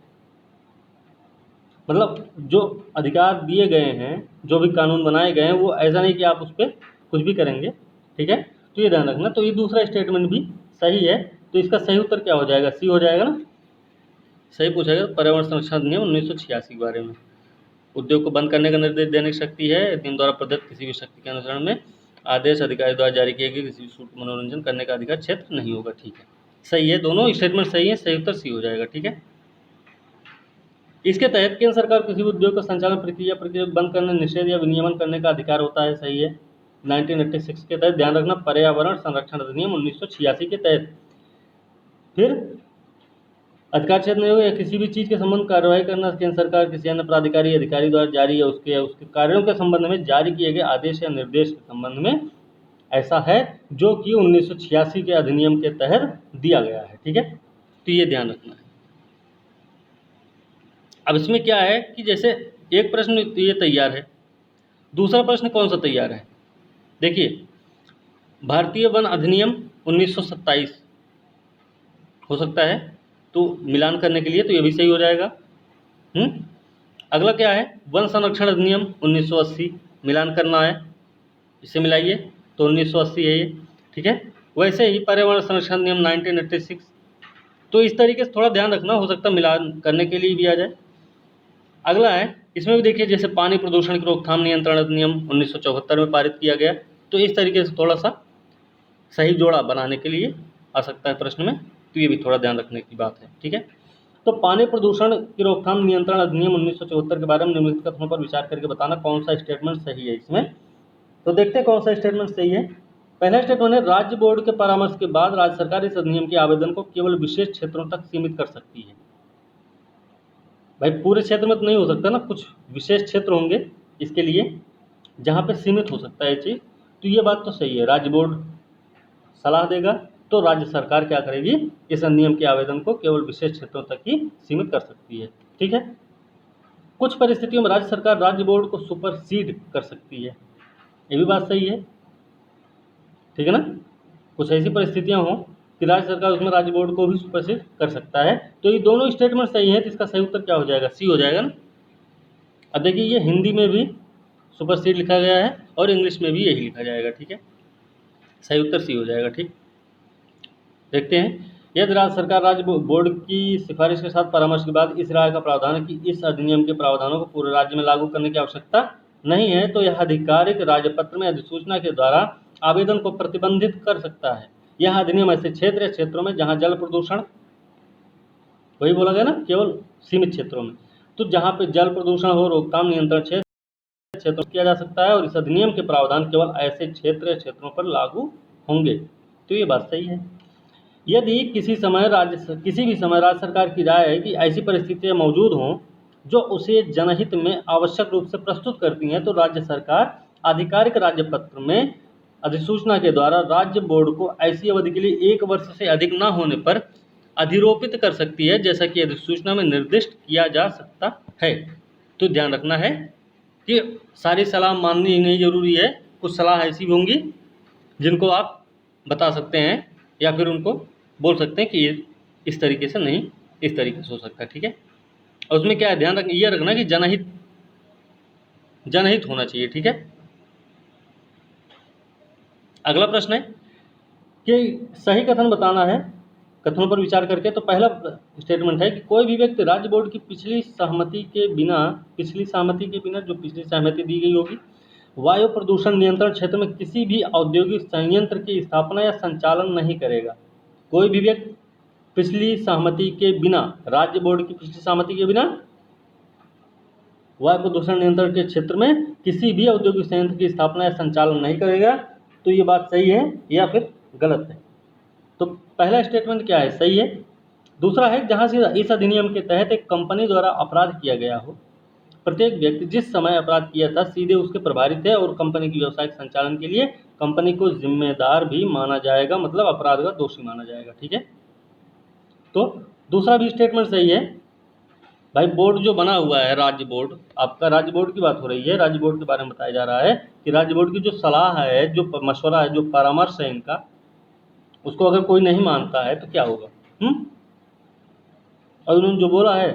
मतलब जो अधिकार दिए गए हैं, जो भी कानून बनाए गए हैं, वो ऐसा नहीं कि आप उस पर कुछ भी करेंगे। ठीक है, तो ये ध्यान रखना। तो ये दूसरा स्टेटमेंट भी सही है, तो इसका सही उत्तर क्या हो जाएगा, सी हो जाएगा ना। सही पूछा गया, पर्यावरण संरक्षण अधिनियम 1986 के बारे में। उद्योग को बंद करने का निर्देश देने की शक्ति है, अधिनियम द्वारा प्रदत्त किसी भी शक्ति के अनुसरण में आदेश अधिकारी द्वारा जारी किए गए किसी भी सूट मनोरंजन करने का अधिकार क्षेत्र नहीं होगा। ठीक है, सही है, दोनों स्टेटमेंट सही है, सही उत्तर सी हो जाएगा। ठीक है, इसके तहत केंद्र सरकार किसी भी उद्योग का संचालन प्रक्रिया बंद करने, निषेध या विनियमन करने का अधिकार होता है। सही है, 1986 के तहत। ध्यान रखना, पर्यावरण संरक्षण अधिनियम 1986 के तहत। फिर अधिकार क्षेत्र नहीं होगा या किसी भी चीज़ के संबंध कार्रवाई करना, केंद्र सरकार किसी अन्य प्राधिकारी अधिकारी द्वारा जारी या उसके कार्यों के संबंध में जारी किए गए आदेश या निर्देश के संबंध में ऐसा है जो कि 1986 के अधिनियम के तहत दिया गया है। ठीक है, तो ये ध्यान रखना है। अब इसमें क्या है कि जैसे एक प्रश्न ये तैयार है, दूसरा प्रश्न कौन सा तैयार है। देखिए, भारतीय वन अधिनियम 1927 हो सकता है, तो मिलान करने के लिए तो ये भी सही हो जाएगा। अगला क्या है, वन संरक्षण अधिनियम 1980, मिलान करना है, इसे मिलाइए तो 1980 है ये। ठीक है, वैसे ही पर्यावरण संरक्षण अधिनियम 1986, तो इस तरीके से थोड़ा ध्यान रखना, हो सकता है मिलान करने के लिए भी आ जाए। अगला है, इसमें भी देखिए, जैसे पानी प्रदूषण की रोकथाम नियंत्रण अधिनियम 1974 में पारित किया गया, तो इस तरीके से थोड़ा सा सही जोड़ा बनाने के लिए आ सकता है प्रश्न में, तो ये भी थोड़ा ध्यान रखने की बात है। ठीक है, तो पानी प्रदूषण की रोकथाम नियंत्रण अधिनियम 1974 के बारे में निम्नलिखित कथनों पर विचार करके बताना कौन सा स्टेटमेंट सही है इसमें। तो देखते हैं कौन सा स्टेटमेंट सही है। पहला स्टेटमेंट है, राज्य बोर्ड के परामर्श के बाद राज्य सरकार इस अधिनियम के आवेदन को केवल विशेष क्षेत्रों तक सीमित कर सकती है। भाई पूरे क्षेत्र में तो नहीं हो सकता ना, कुछ विशेष क्षेत्र होंगे इसके लिए जहाँ पे सीमित हो सकता है ये चीज़। तो ये बात तो सही है, राज्य बोर्ड सलाह देगा तो राज्य सरकार क्या करेगी, इस अधिनियम के आवेदन को केवल विशेष क्षेत्रों तक ही सीमित कर सकती है। ठीक है, कुछ परिस्थितियों में राज्य सरकार राज्य बोर्ड को सुपरसीड कर सकती है, ये भी बात सही है। ठीक है ना, कुछ ऐसी परिस्थितियां हों कि राज्य सरकार उसमें राज्य बोर्ड को भी सुपरसीड कर सकता है। तो ये दोनों स्टेटमेंट सही है, तो इसका सही उत्तर क्या हो जाएगा, सी हो जाएगा ना। अब देखिए, ये हिंदी में भी सुपरसीड लिखा गया है और इंग्लिश में भी यही लिखा जाएगा। ठीक है, सही उत्तर सी हो जाएगा। ठीक, देखते हैं, यदि राज्य सरकार राज्य बोर्ड की सिफारिश के साथ परामर्श के बाद इस राय का प्रावधान है कि इस अधिनियम के प्रावधानों को पूरे राज्य में लागू करने की आवश्यकता नहीं है, तो यह आधिकारिक राजपत्र में अधिसूचना के द्वारा आवेदन को प्रतिबंधित कर सकता है। यह अधिनियम ऐसे क्षेत्र या क्षेत्रों में जहां जल प्रदूषण वही बोला गया ना, केवल सीमित क्षेत्रों में। तो जहाँ पे जल प्रदूषण हो, रोकथाम नियंत्रण क्षेत्रों किया जा सकता है, और इस अधिनियम के प्रावधान केवल ऐसे क्षेत्रों पर लागू होंगे। तो ये बात सही है। यदि किसी भी समय राज्य सरकार की राय है कि ऐसी परिस्थितियां मौजूद हों जो उसे जनहित में आवश्यक रूप से प्रस्तुत करती हैं, तो राज्य सरकार आधिकारिक राज्य पत्र में अधिसूचना के द्वारा राज्य बोर्ड को ऐसी अवधि के लिए 1 वर्ष से अधिक न होने पर अधिरोपित कर सकती है, जैसा कि अधिसूचना में निर्दिष्ट किया जा सकता है। तो ध्यान रखना है कि सारी सलाह माननी ही नहीं जरूरी है, कुछ सलाह ऐसी भी होंगी जिनको आप बता सकते हैं या फिर उनको बोल सकते हैं कि ये इस तरीके से नहीं, इस तरीके से हो सकता है, ठीक है। और उसमें क्या है, ध्यान रखना, ये रखना कि जनहित होना चाहिए, ठीक है। अगला प्रश्न है कि सही कथन बताना है, कथनों पर विचार करके। तो पहला स्टेटमेंट है कि कोई भी व्यक्ति राज्य बोर्ड की पिछली सहमति के बिना जो पिछली सहमति दी गई होगी, वायु प्रदूषण नियंत्रण क्षेत्र में किसी भी औद्योगिक संयंत्र की स्थापना या संचालन नहीं करेगा। कोई भी व्यक्ति पिछली सहमति के बिना, राज्य बोर्ड की पिछली सहमति के बिना वायु प्रदूषण नियंत्रण के क्षेत्र में किसी भी औद्योगिक संयंत्र की स्थापना या संचालन नहीं करेगा। तो ये बात सही है या फिर गलत है? तो पहला स्टेटमेंट क्या है, सही है। दूसरा है, जहां से इस अधिनियम के तहत एक कंपनी द्वारा अपराध किया गया हो, प्रत्येक व्यक्ति जिस समय अपराध किया था सीधे उसके प्रभारी थे, और कंपनी की व्यावसायिक संचालन के लिए कंपनी को जिम्मेदार भी माना जाएगा, मतलब अपराध का दोषी माना जाएगा, ठीक है। तो दूसरा भी स्टेटमेंट सही है। भाई बोर्ड जो बना हुआ है, राज्य बोर्ड, आपका राज्य बोर्ड की बात हो रही है, राज्य बोर्ड के बारे में बताया जा रहा है कि राज्य बोर्ड की जो सलाह है, जो मशवरा है, जो परामर्श है इनका, उसको अगर कोई नहीं मानता है तो क्या होगा? और उन्होंने जो बोला है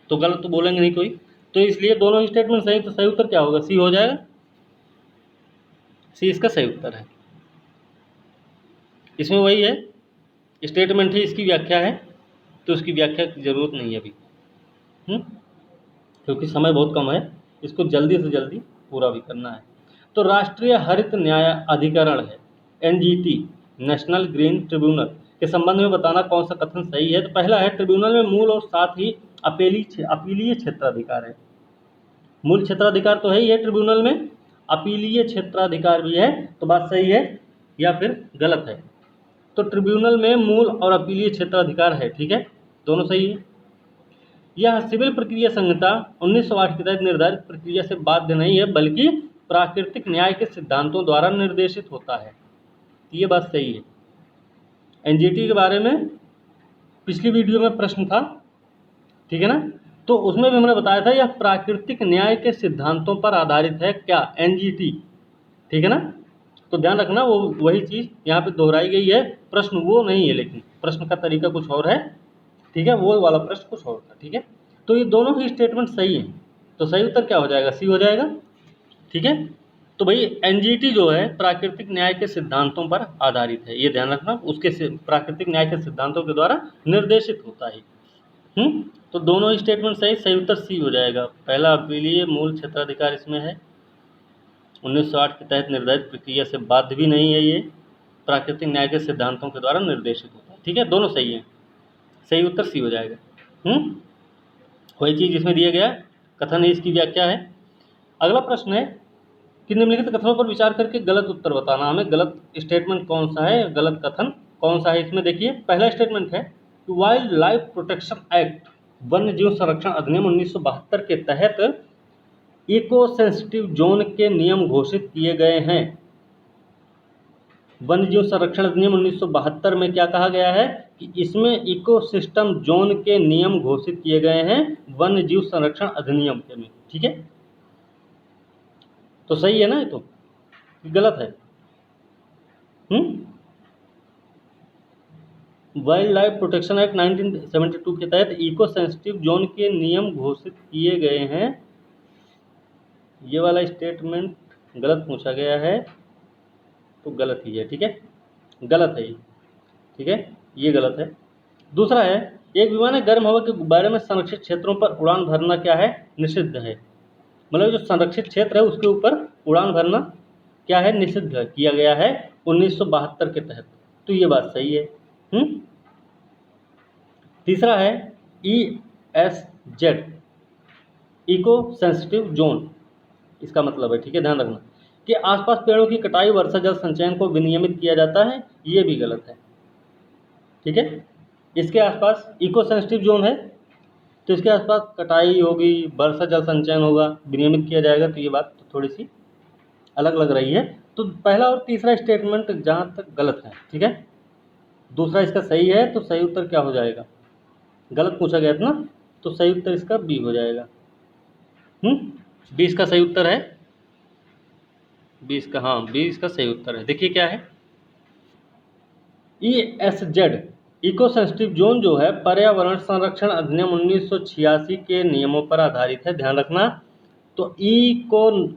तो गलत तो बोलेंगे नहीं कोई। तो इसलिए दोनों स्टेटमेंट सही, तो सही उत्तर क्या होगा? सी हो जाएगा, सी इसका सही उत्तर है। इसमें वही है, स्टेटमेंट ही इसकी व्याख्या है, तो उसकी व्याख्या की जरूरत नहीं है अभी, क्योंकि समय बहुत कम है, इसको जल्दी से जल्दी पूरा भी करना है। तो राष्ट्रीय हरित न्याय अधिकरण है, एनजीटी, नेशनल ग्रीन ट्रिब्यूनल के संबंध में बताना कौन सा कथन सही है। तो पहला है, ट्रिब्यूनल में मूल और साथ ही अपीलीय क्षेत्राधिकार है। मूल क्षेत्राधिकार तो है ही है ट्रिब्यूनल में, अपीलीय क्षेत्राधिकार भी है। तो बात सही है या फिर गलत है? तो ट्रिब्यूनल में मूल और अपीलीय क्षेत्राधिकार है, ठीक है, दोनों सही है। यह सिविल प्रक्रिया संहिता 1908 के तहत निर्धारित प्रक्रिया से बाध्य नहीं है, बल्कि प्राकृतिक न्याय के सिद्धांतों द्वारा निर्देशित होता है। ये बात सही है। एनजीटी के बारे में पिछली वीडियो में प्रश्न था, ठीक है ना, तो उसमें भी हमने बताया था यह प्राकृतिक न्याय के सिद्धांतों पर आधारित है, क्या? एनजीटी, ठीक है ना। तो ध्यान रखना, वो वही चीज़ यहाँ पे दोहराई गई है, प्रश्न वो नहीं है, लेकिन प्रश्न का तरीका कुछ और है, ठीक है, वो वाला प्रश्न कुछ और था, ठीक है। तो ये दोनों ही स्टेटमेंट सही हैं, तो सही उत्तर क्या हो जाएगा? सी हो जाएगा, ठीक है। तो भाई एनजीटी जो है प्राकृतिक न्याय के सिद्धांतों पर आधारित है, ये ध्यान रखना, उसके प्राकृतिक न्याय के सिद्धांतों के द्वारा निर्देशित होता है। तो दोनों स्टेटमेंट सही, सही उत्तर सी हो जाएगा। पहला अपीलीय मूल क्षेत्राधिकार इसमें है, 1908 के तहत निर्धारित प्रक्रिया से बाध्य भी नहीं है, ये प्राकृतिक न्याय के सिद्धांतों के द्वारा निर्देशित होता है, ठीक है, दोनों सही है, सही उत्तर सी हो जाएगा। वही चीज़ इसमें दिया गया कथन है, इसकी व्याख्या है। अगला प्रश्न है कि निम्नलिखित कथनों पर विचार करके गलत उत्तर बताना। हमें गलत स्टेटमेंट कौन सा है, गलत कथन कौन सा है? इसमें देखिए, पहला स्टेटमेंट है कि वाइल्ड लाइफ प्रोटेक्शन एक्ट, वन्य जीव संरक्षण अधिनियम 1972 के तहत इको सेंसिटिव जोन के नियम घोषित किए गए हैं। वन्य जीव संरक्षण अधिनियम 1972 में क्या कहा गया है कि इसमें इकोसिस्टम जोन के नियम घोषित किए गए हैं, वन्य जीव संरक्षण अधिनियम के में, ठीक है। तो सही है ना, ये तो गलत है? वाइल्ड लाइफ प्रोटेक्शन एक्ट 1972 के तहत इको सेंसिटिव जोन के नियम घोषित किए गए हैं, ये वाला स्टेटमेंट गलत पूछा गया है, तो गलत ही है, ठीक है, गलत है ये, ठीक है, ये गलत है। दूसरा है, एक विमान में गर्म हवा के गुब्बारे में संरक्षित क्षेत्रों पर उड़ान भरना क्या है? निषिद्ध है। मतलब जो संरक्षित क्षेत्र है उसके ऊपर उड़ान भरना क्या है? निषिद्ध किया गया है 1972 के तहत। तो ये बात सही है। तीसरा है ESZ, इको सेंसिटिव जोन, इसका मतलब है, ठीक है, ध्यान रखना कि आसपास पेड़ों की कटाई वर्षा जल संचयन को विनियमित किया जाता है, ये भी गलत है, ठीक है। इसके आसपास इको सेंसिटिव जोन है तो इसके आसपास कटाई होगी, वर्षा जल संचयन होगा, विनियमित किया जाएगा, तो ये बात तो थोड़ी सी अलग लग रही है। तो पहला और तीसरा स्टेटमेंट जहाँ तक गलत है, ठीक है। दूसरा इसका सही है, तो सही उत्तर क्या हो जाएगा, गलत पूछा गया था ना, तो सही उत्तर इसका बी हो जाएगा। बी इसका सही उत्तर है, बी इसका, हाँ बी इसका सही उत्तर है। देखिए क्या है, ESZ इको सेंसिटिव जोन जो है पर्यावरण संरक्षण अधिनियम 1986 के नियमों पर आधारित है, ध्यान रखना। तो इको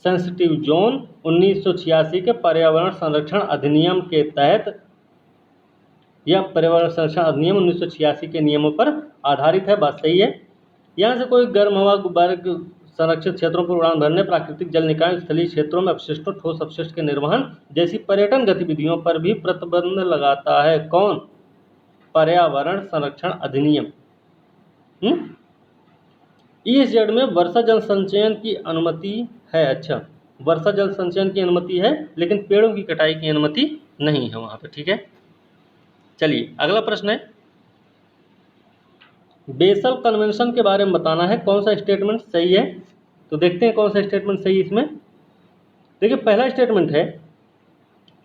सेंसिटिव जोन 1986 के पर्यावरण संरक्षण अधिनियम के तहत, यह पर्यावरण संरक्षण अधिनियम 1986 के नियमों पर आधारित है, बात सही है। यहाँ से कोई गर्म हवा, गुब्बारे संरक्षित क्षेत्रों पर उड़ान भरने, प्राकृतिक जल निकाय, स्थलीय क्षेत्रों में अपशिष्टों, ठोस अपशिष्ट के निर्वहन जैसी पर्यटन गतिविधियों पर भी प्रतिबंध लगाता है। कौन? पर्यावरण संरक्षण अधिनियम। ESZ में वर्षा जल संचयन की अनुमति है। अच्छा, वर्षा जल संचयन की अनुमति है, लेकिन पेड़ों की कटाई की अनुमति नहीं है वहां पर, ठीक है। चलिए अगला प्रश्न है, बेसल कन्वेंशन के बारे में बताना है, कौन सा स्टेटमेंट सही है। तो देखते हैं कौन सा स्टेटमेंट सही है इसमें। देखिए पहला स्टेटमेंट है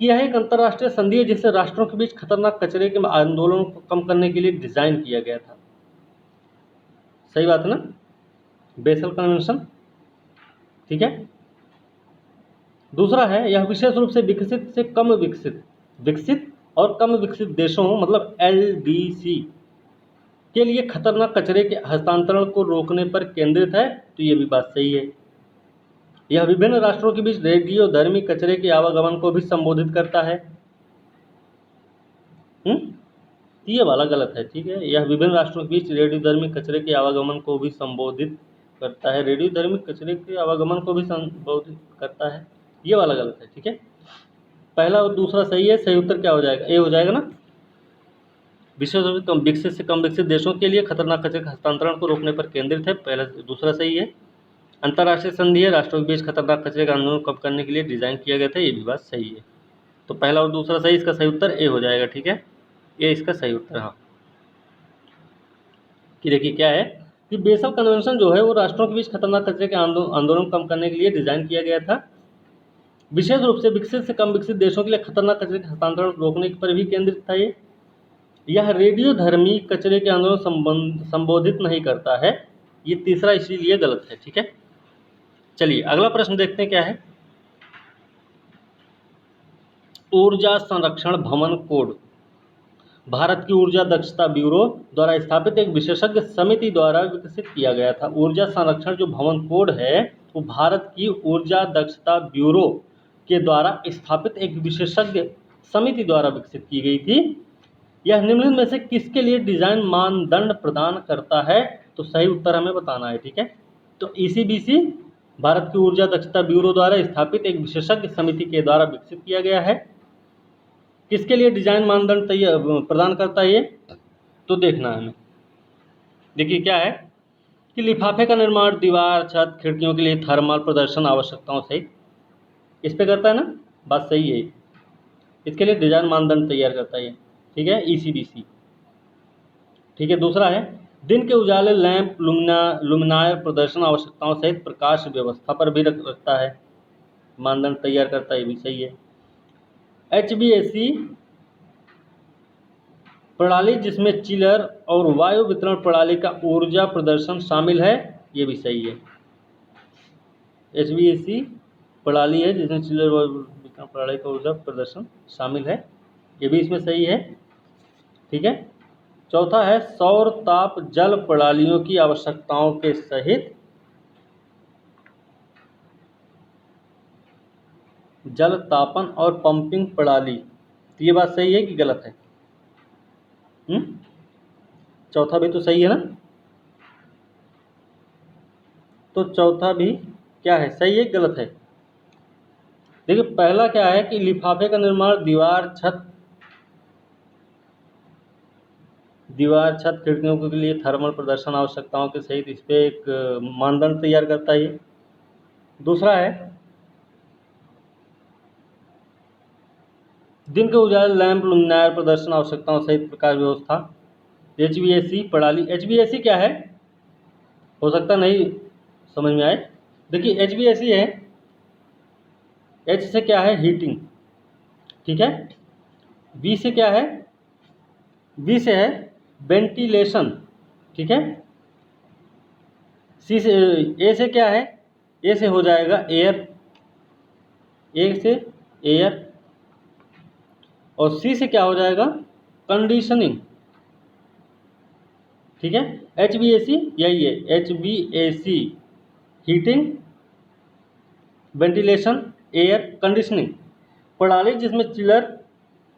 कि यह एक अंतर्राष्ट्रीय संधि है जिससे राष्ट्रों के बीच खतरनाक कचरे के आंदोलन को कम करने के लिए डिजाइन किया गया था। सही बात है ना, बेसल कन्वेंशन, ठीक है। दूसरा है, यह विशेष रूप से विकसित से कम विकसित, विकसित और कम विकसित देशों मतलब LDC के लिए खतरनाक कचरे के हस्तांतरण को रोकने पर केंद्रित है, तो ये भी बात सही है। यह विभिन्न राष्ट्रों के बीच रेडियोधर्मी कचरे के आवागमन को भी संबोधित करता है। ये वाला गलत है, ठीक है। यह विभिन्न राष्ट्रों के बीच रेडियोधर्मी कचरे के आवागमन को भी संबोधित करता है, रेडियोधर्मी कचरे के आवागमन को भी संबोधित करता है, ये वाला गलत है, ठीक है। पहला और दूसरा सही है, सही उत्तर क्या हो जाएगा, ए हो जाएगा ना। विशेष रूप से विकसित से कम विकसित देशों के लिए खतरनाक कचरे के हस्तांतरण को रोकने पर केंद्रित है, पहला दूसरा सही है। अंतर्राष्ट्रीय संधि है, राष्ट्रों के बीच खतरनाक कचरे का आंदोलन कम करने के लिए डिजाइन किया गया था, ये भी बात सही है। तो पहला और दूसरा सही, इसका सही उत्तर ए हो जाएगा, ठीक है। ये इसका सही उत्तर, हाँ। कि देखिए क्या है कि बेसल कन्वेंशन जो है वो राष्ट्रों के बीच खतरनाक कचरे के आंदोलन कम करने के लिए डिजाइन किया गया था, विशेष रूप से विकसित से कम विकसित देशों के लिए खतरनाक कचरे के हस्तांतरण रोकने पर भी केंद्रित था। यह रेडियोधर्मी कचरे के आंदोलन संबोधित नहीं करता है, ये तीसरा इसीलिए गलत है, ठीक है। चलिए अगला प्रश्न देखते हैं क्या है। ऊर्जा संरक्षण भवन कोड भारत की ऊर्जा दक्षता ब्यूरो द्वारा स्थापित एक विशेषज्ञ समिति द्वारा विकसित किया गया था। ऊर्जा संरक्षण जो भवन कोड है वो भारत की ऊर्जा दक्षता ब्यूरो के द्वारा स्थापित एक विशेषज्ञ समिति द्वारा विकसित की गई थी। यह निम्न में से किसके लिए डिजाइन मानदंड प्रदान करता है, तो सही उत्तर हमें बताना है, ठीक है। तो ECBC भारत की ऊर्जा दक्षता ब्यूरो द्वारा स्थापित एक विशेषज्ञ समिति के द्वारा विकसित किया गया है। किसके लिए डिजाइन मानदंड प्रदान करता है ये, तो देखना है हमें। देखिए क्या है कि लिफाफे का निर्माण, दीवार, छत, खिड़कियों के लिए थर्मल प्रदर्शन आवश्यकताओं से इस पे करता है ना, बात सही है। इसके लिए डिजाइन मानदंड तैयार करता है, ठीक है, ECBC, ठीक है। दूसरा है, दिन के उजाले, लैंप, लुमिनायर प्रदर्शन आवश्यकताओं सहित प्रकाश व्यवस्था पर भी रखता है, मानदंड तैयार करता है, ये भी सही है। HVAC प्रणाली जिसमें चिलर और वायु वितरण प्रणाली का ऊर्जा प्रदर्शन शामिल है, ये भी सही है। HVAC प्रणाली है जिसमें चिलर वायु वितरण प्रणाली का ऊर्जा प्रदर्शन शामिल है, ये भी इसमें सही है, ठीक है। चौथा है, सौर ताप जल प्रणालियों की आवश्यकताओं के सहित जल तापन और पंपिंग प्रणाली, ये बात सही है कि गलत है? चौथा भी तो सही है ना, तो चौथा भी क्या है, सही है गलत है? देखिए पहला क्या है कि लिफाफे का निर्माण, दीवार, छत दीवार, छत, खिड़कियों के लिए थर्मल प्रदर्शन आवश्यकताओं के सहित इस पे एक मानदंड तैयार करता है ये। दूसरा है दिन के उजाले, लैंप, लुमिनायर, प्रदर्शन आवश्यकताओं सहित प्रकाश व्यवस्था। HVAC प्रणाली। HVAC क्या है, हो सकता नहीं समझ में आए। देखिए HVAC है, H से क्या है, हीटिंग, ठीक है। V से क्या है, V से है वेंटिलेशन, ठीक है। C से, A से क्या है, A से हो जाएगा एयर, A से एयर, और C से क्या हो जाएगा, कंडीशनिंग, ठीक है। HVAC यही है, HVAC heating, ventilation, air conditioning प्रणाली, जिसमें चिलर,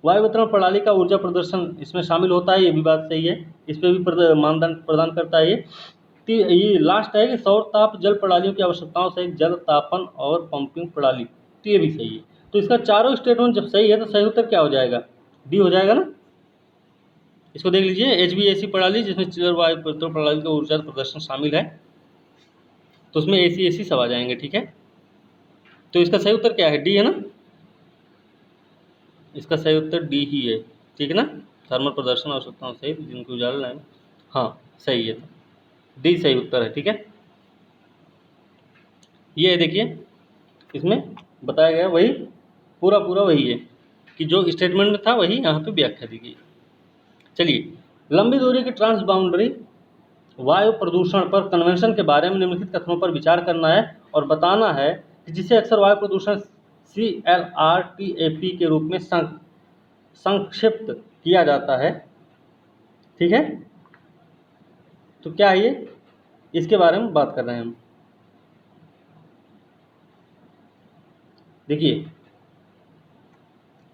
वायु वितरण प्रणाली का ऊर्जा प्रदर्शन इसमें शामिल होता है, ये भी बात सही है, इस पर भी मानदंड प्रदान करता है ये। ये लास्ट है कि सौर ताप जल प्रणालियों की आवश्यकताओं से जल तापन और पंपिंग प्रणाली, तो ये भी सही है। तो इसका चारों स्टेटमेंट जब सही है तो सही उत्तर क्या हो जाएगा, डी हो जाएगा ना। इसको देख लीजिए, HVAC प्रणाली जिसमें चिलर वायु वितरण प्रणाली का ऊर्जा प्रदर्शन शामिल है, तो उसमें AC सब आ जाएंगे, ठीक है। तो इसका सही उत्तर क्या है, डी है ना, इसका सही उत्तर डी ही है, ठीक है ना। थर्मल प्रदर्शन आवश्यकताओं सहित जिनकी उजाला है, हाँ सही है, डी सही उत्तर है, ठीक है। ये है, देखिए इसमें बताया गया वही पूरा वही है कि जो स्टेटमेंट में था वही यहाँ पे व्याख्या दी गई। चलिए, लंबी दूरी की ट्रांस बाउंड्री वायु प्रदूषण पर कन्वेंशन के बारे में निम्नलिखित कथनों पर विचार करना है और बताना है कि जिसे अक्सर वायु प्रदूषण CLRTAP के रूप में संक्षिप्त किया जाता है, ठीक है। तो क्या है ये, इसके बारे में बात कर रहे हैं हम। देखिए,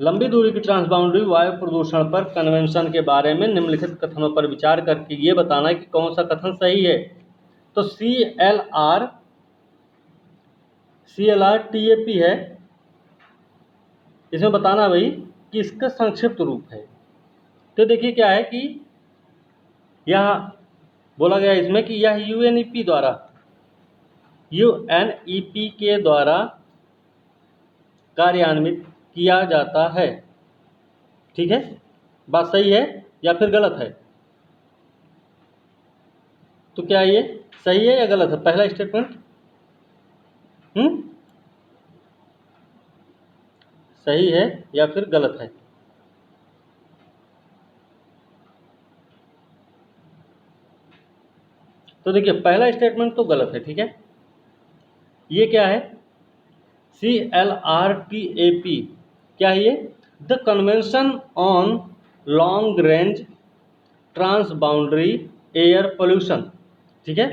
लंबी दूरी की ट्रांसबाउंड्री वायु प्रदूषण पर कन्वेंशन के बारे में निम्नलिखित कथनों पर विचार करके ये बताना है कि कौन सा कथन सही है। तो CLRTAP है, इसमें बताना भाई कि इसका संक्षिप्त रूप है। तो देखिए क्या है कि यह बोला गया इसमें कि यह UNEP के द्वारा कार्यान्वित किया जाता है, ठीक है। बात सही है या फिर गलत है, तो क्या ये सही है या गलत है, पहला स्टेटमेंट सही है या फिर गलत है। तो देखिए पहला स्टेटमेंट तो गलत है, ठीक है। ये क्या है, CLRTAP क्या है ये, the convention on long range transboundary air pollution, ठीक है।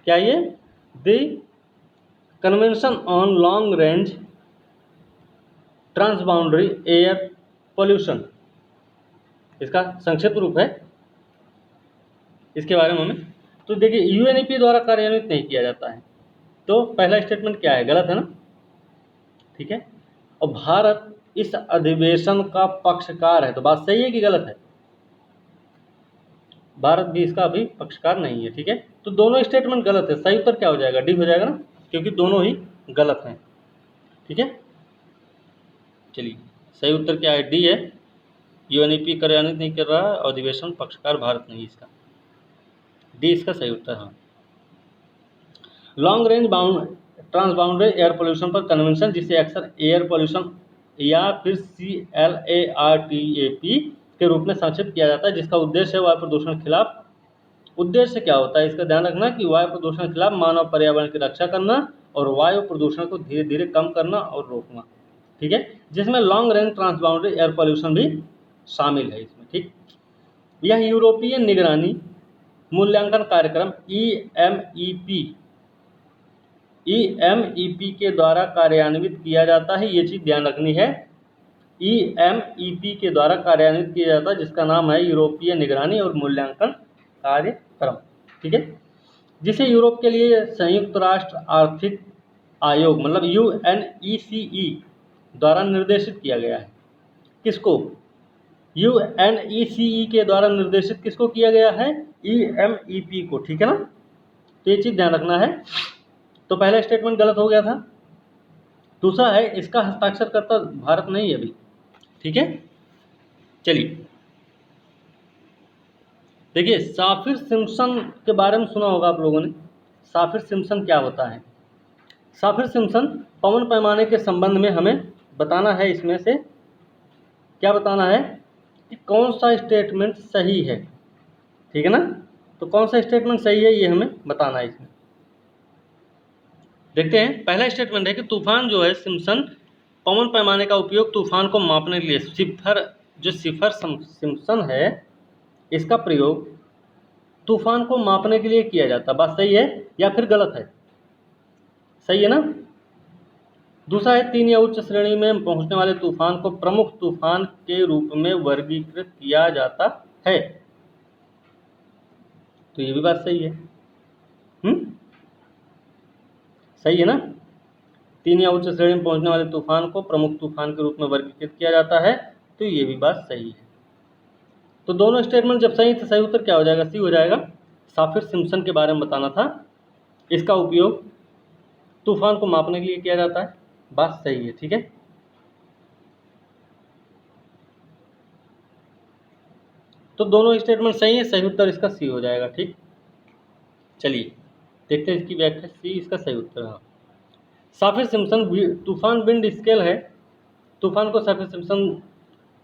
क्या ये, the convention on long range transboundary air pollution, इसका संक्षिप्त रूप है, इसके बारे में हमें। तो देखिए UNEP द्वारा कार्यान्वित नहीं किया जाता है, तो पहला स्टेटमेंट क्या है, गलत है ना, ठीक है। और भारत इस अधिवेशन का पक्षकार है, तो बात सही है कि गलत है, भारत भी इसका अभी पक्षकार नहीं है, ठीक है। तो दोनों स्टेटमेंट गलत है, सही उत्तर क्या हो जाएगा, डी हो जाएगा ना, क्योंकि दोनों ही गलत हैं, ठीक है। चलिए, सही उत्तर क्या है, डी है, UNEP कार्यान्वित नहीं कर रहा है, अधिवेशन पक्षकार भारत नहीं, इसका डी इसका सही उत्तर है। Long range transboundary air pollution पर कन्वेंशन, जिसे अक्सर एयर पोल्यूशन या फिर CLARTAP के रूप में संक्षिप्त किया जाता है, जिसका उद्देश्य है वायु प्रदूषण के खिलाफ। उद्देश्य क्या होता है, इसका ध्यान रखना कि वायु प्रदूषण के खिलाफ मानव पर्यावरण की रक्षा करना और वायु प्रदूषण को धीरे धीरे कम करना और रोकना, ठीक है, जिसमें long range transboundary air pollution भी शामिल है इसमें, ठीक। यह यूरोपीय निगरानी मूल्यांकन कार्यक्रम EMEP के द्वारा कार्यान्वित किया जाता है, ये चीज़ ध्यान रखनी है, EMEP के द्वारा कार्यान्वित किया जाता है, जिसका नाम है यूरोपीय निगरानी और मूल्यांकन कार्यक्रम, ठीक है, जिसे यूरोप के लिए संयुक्त राष्ट्र आर्थिक आयोग मतलब UNECE द्वारा निर्देशित किया गया है। किसको, UNECE के द्वारा निर्देशित किसको किया गया है? EMEP को, ठीक है ना। तो ये चीज़ ध्यान रखना है। तो पहला स्टेटमेंट गलत हो गया था। दूसरा है इसका हस्ताक्षरकर्ता भारत नहीं है अभी, ठीक है। चलिए देखिए, साफिर सिम्पसन के बारे में सुना होगा आप लोगों ने। साफिर सिम्पसन क्या होता है? साफिर सिम्पसन पवन पैमाने के संबंध में हमें बताना है, इसमें से क्या बताना है कि कौन सा स्टेटमेंट सही है, ठीक है ना। तो कौन सा स्टेटमेंट सही है ये हमें बताना है इसमें। देखते हैं, पहला स्टेटमेंट है कि तूफान जो है सिम्पसन पवन पैमाने का उपयोग तूफान को मापने के लिए सिफर सिम्पसन है, इसका प्रयोग तूफान को मापने के लिए किया जाता है। बात सही है या फिर गलत है? सही है ना। दूसरा है 3 या उच्च श्रेणी में पहुंचने वाले तूफान को प्रमुख तूफान के रूप में वर्गीकृत किया जाता है। तो ये भी बात सही है। सही है ना। 3 या उच्च श्रेणी में पहुंचने वाले तूफान को प्रमुख तूफान के रूप में वर्गीकृत किया जाता है। तो ये भी बात सही है। तो दोनों स्टेटमेंट जब सही तो सही उत्तर क्या हो जाएगा? सी हो जाएगा। साफिर सिम्पसन के बारे में बताना था, इसका उपयोग तूफान को मापने के लिए किया जाता है। बात सही है, ठीक है। तो दोनों स्टेटमेंट सही है, सही उत्तर इसका सी हो जाएगा, ठीक। चलिए देखते हैं इसकी व्याख्या। सी इसका सही उत्तर है। साफिर सिम्पसन तूफान विंड स्केल है। तूफान को साफिर सिम्पसन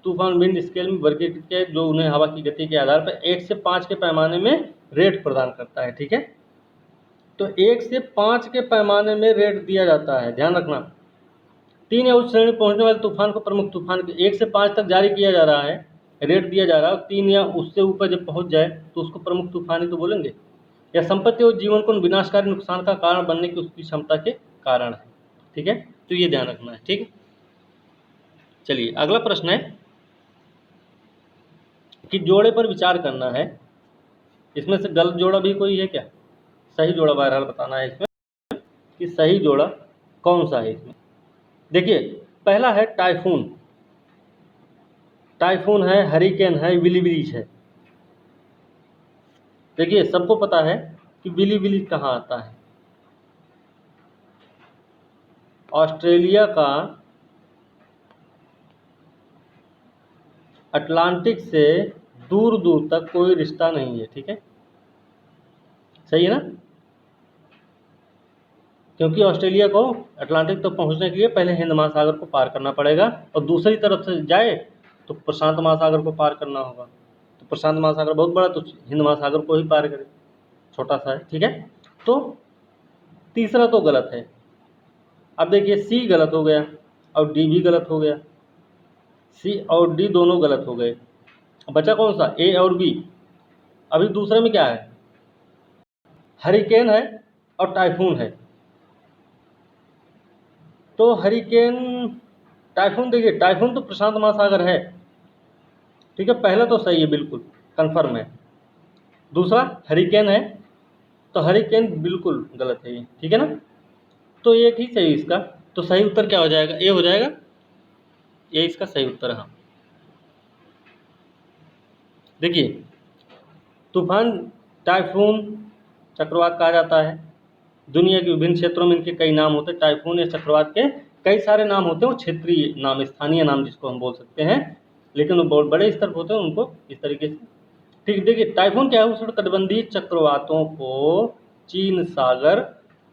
तूफान विंड स्केल में वर्गीकृत किया है, जो उन्हें हवा की गति के आधार पर 1 से 5 के पैमाने में रेट प्रदान करता है, ठीक है। तो 1 से 5 के पैमाने में रेट दिया जाता है, ध्यान रखना। 3 या उच्च श्रेणी में पहुंचने वाले तूफान को प्रमुख तूफान के 1 से 5 तक जारी किया जा रहा है, रेट दिया जा रहा है। 3 या उससे ऊपर जब पहुंच जाए तो उसको प्रमुख तूफान ही तो बोलेंगे। या संपत्ति और जीवन को विनाशकारी नुकसान का कारण बनने की उसकी क्षमता के कारण है, ठीक है। तो ये ध्यान रखना है, ठीक है। चलिए अगला प्रश्न है कि जोड़े पर विचार करना है। इसमें से गलत जोड़ा भी कोई है क्या? सही जोड़ा बहरहाल बताना है इसमें कि सही जोड़ा कौन सा है इसमें। देखिए पहला है टाइफून। टाइफून है, हरिकेन है, विलीविलीज है। देखिए सबको पता है कि विलीविलीज कहाँ आता है। ऑस्ट्रेलिया का अटलांटिक से दूर दूर तक कोई रिश्ता नहीं है, ठीक है। सही है ना। क्योंकि ऑस्ट्रेलिया को अटलांटिक तक पहुंचने के लिए पहले हिंद महासागर को पार करना पड़ेगा, और दूसरी तरफ से जाए तो प्रशांत महासागर को पार करना होगा। तो प्रशांत महासागर बहुत बड़ा, तो हिंद महासागर को ही पार करे, छोटा सा है, ठीक है। तो तीसरा तो गलत है। अब देखिए सी गलत हो गया और डी भी गलत हो गया। सी और डी दोनों गलत हो गए। बचा कौन सा? ए और बी। अभी दूसरे में क्या है? हरिकेन है और टाइफून है। तो हरिकेन टाइफून, देखिए टाइफून तो प्रशांत महासागर है, ठीक है। पहला तो सही है, बिल्कुल कंफर्म है। दूसरा हरिकेन है, तो हरिकेन बिल्कुल गलत है ये, ठीक है ना। तो एक ही सही इसका। तो सही उत्तर क्या हो जाएगा? ए हो जाएगा। ये इसका सही उत्तर है। देखिए तूफान टाइफून चक्रवात कहा जाता है। दुनिया के विभिन्न क्षेत्रों में इनके कई नाम होते हैं। टाइफून या चक्रवात के कई सारे नाम होते हैं, वो क्षेत्रीय नाम, स्थानीय नाम जिसको हम बोल सकते हैं, लेकिन वो बहुत बड़े स्तर पर होते हैं, उनको इस तरीके से, ठीक। देखिए टाइफून क्या है? उष्णकटिबंधीय चक्रवातों को चीन सागर,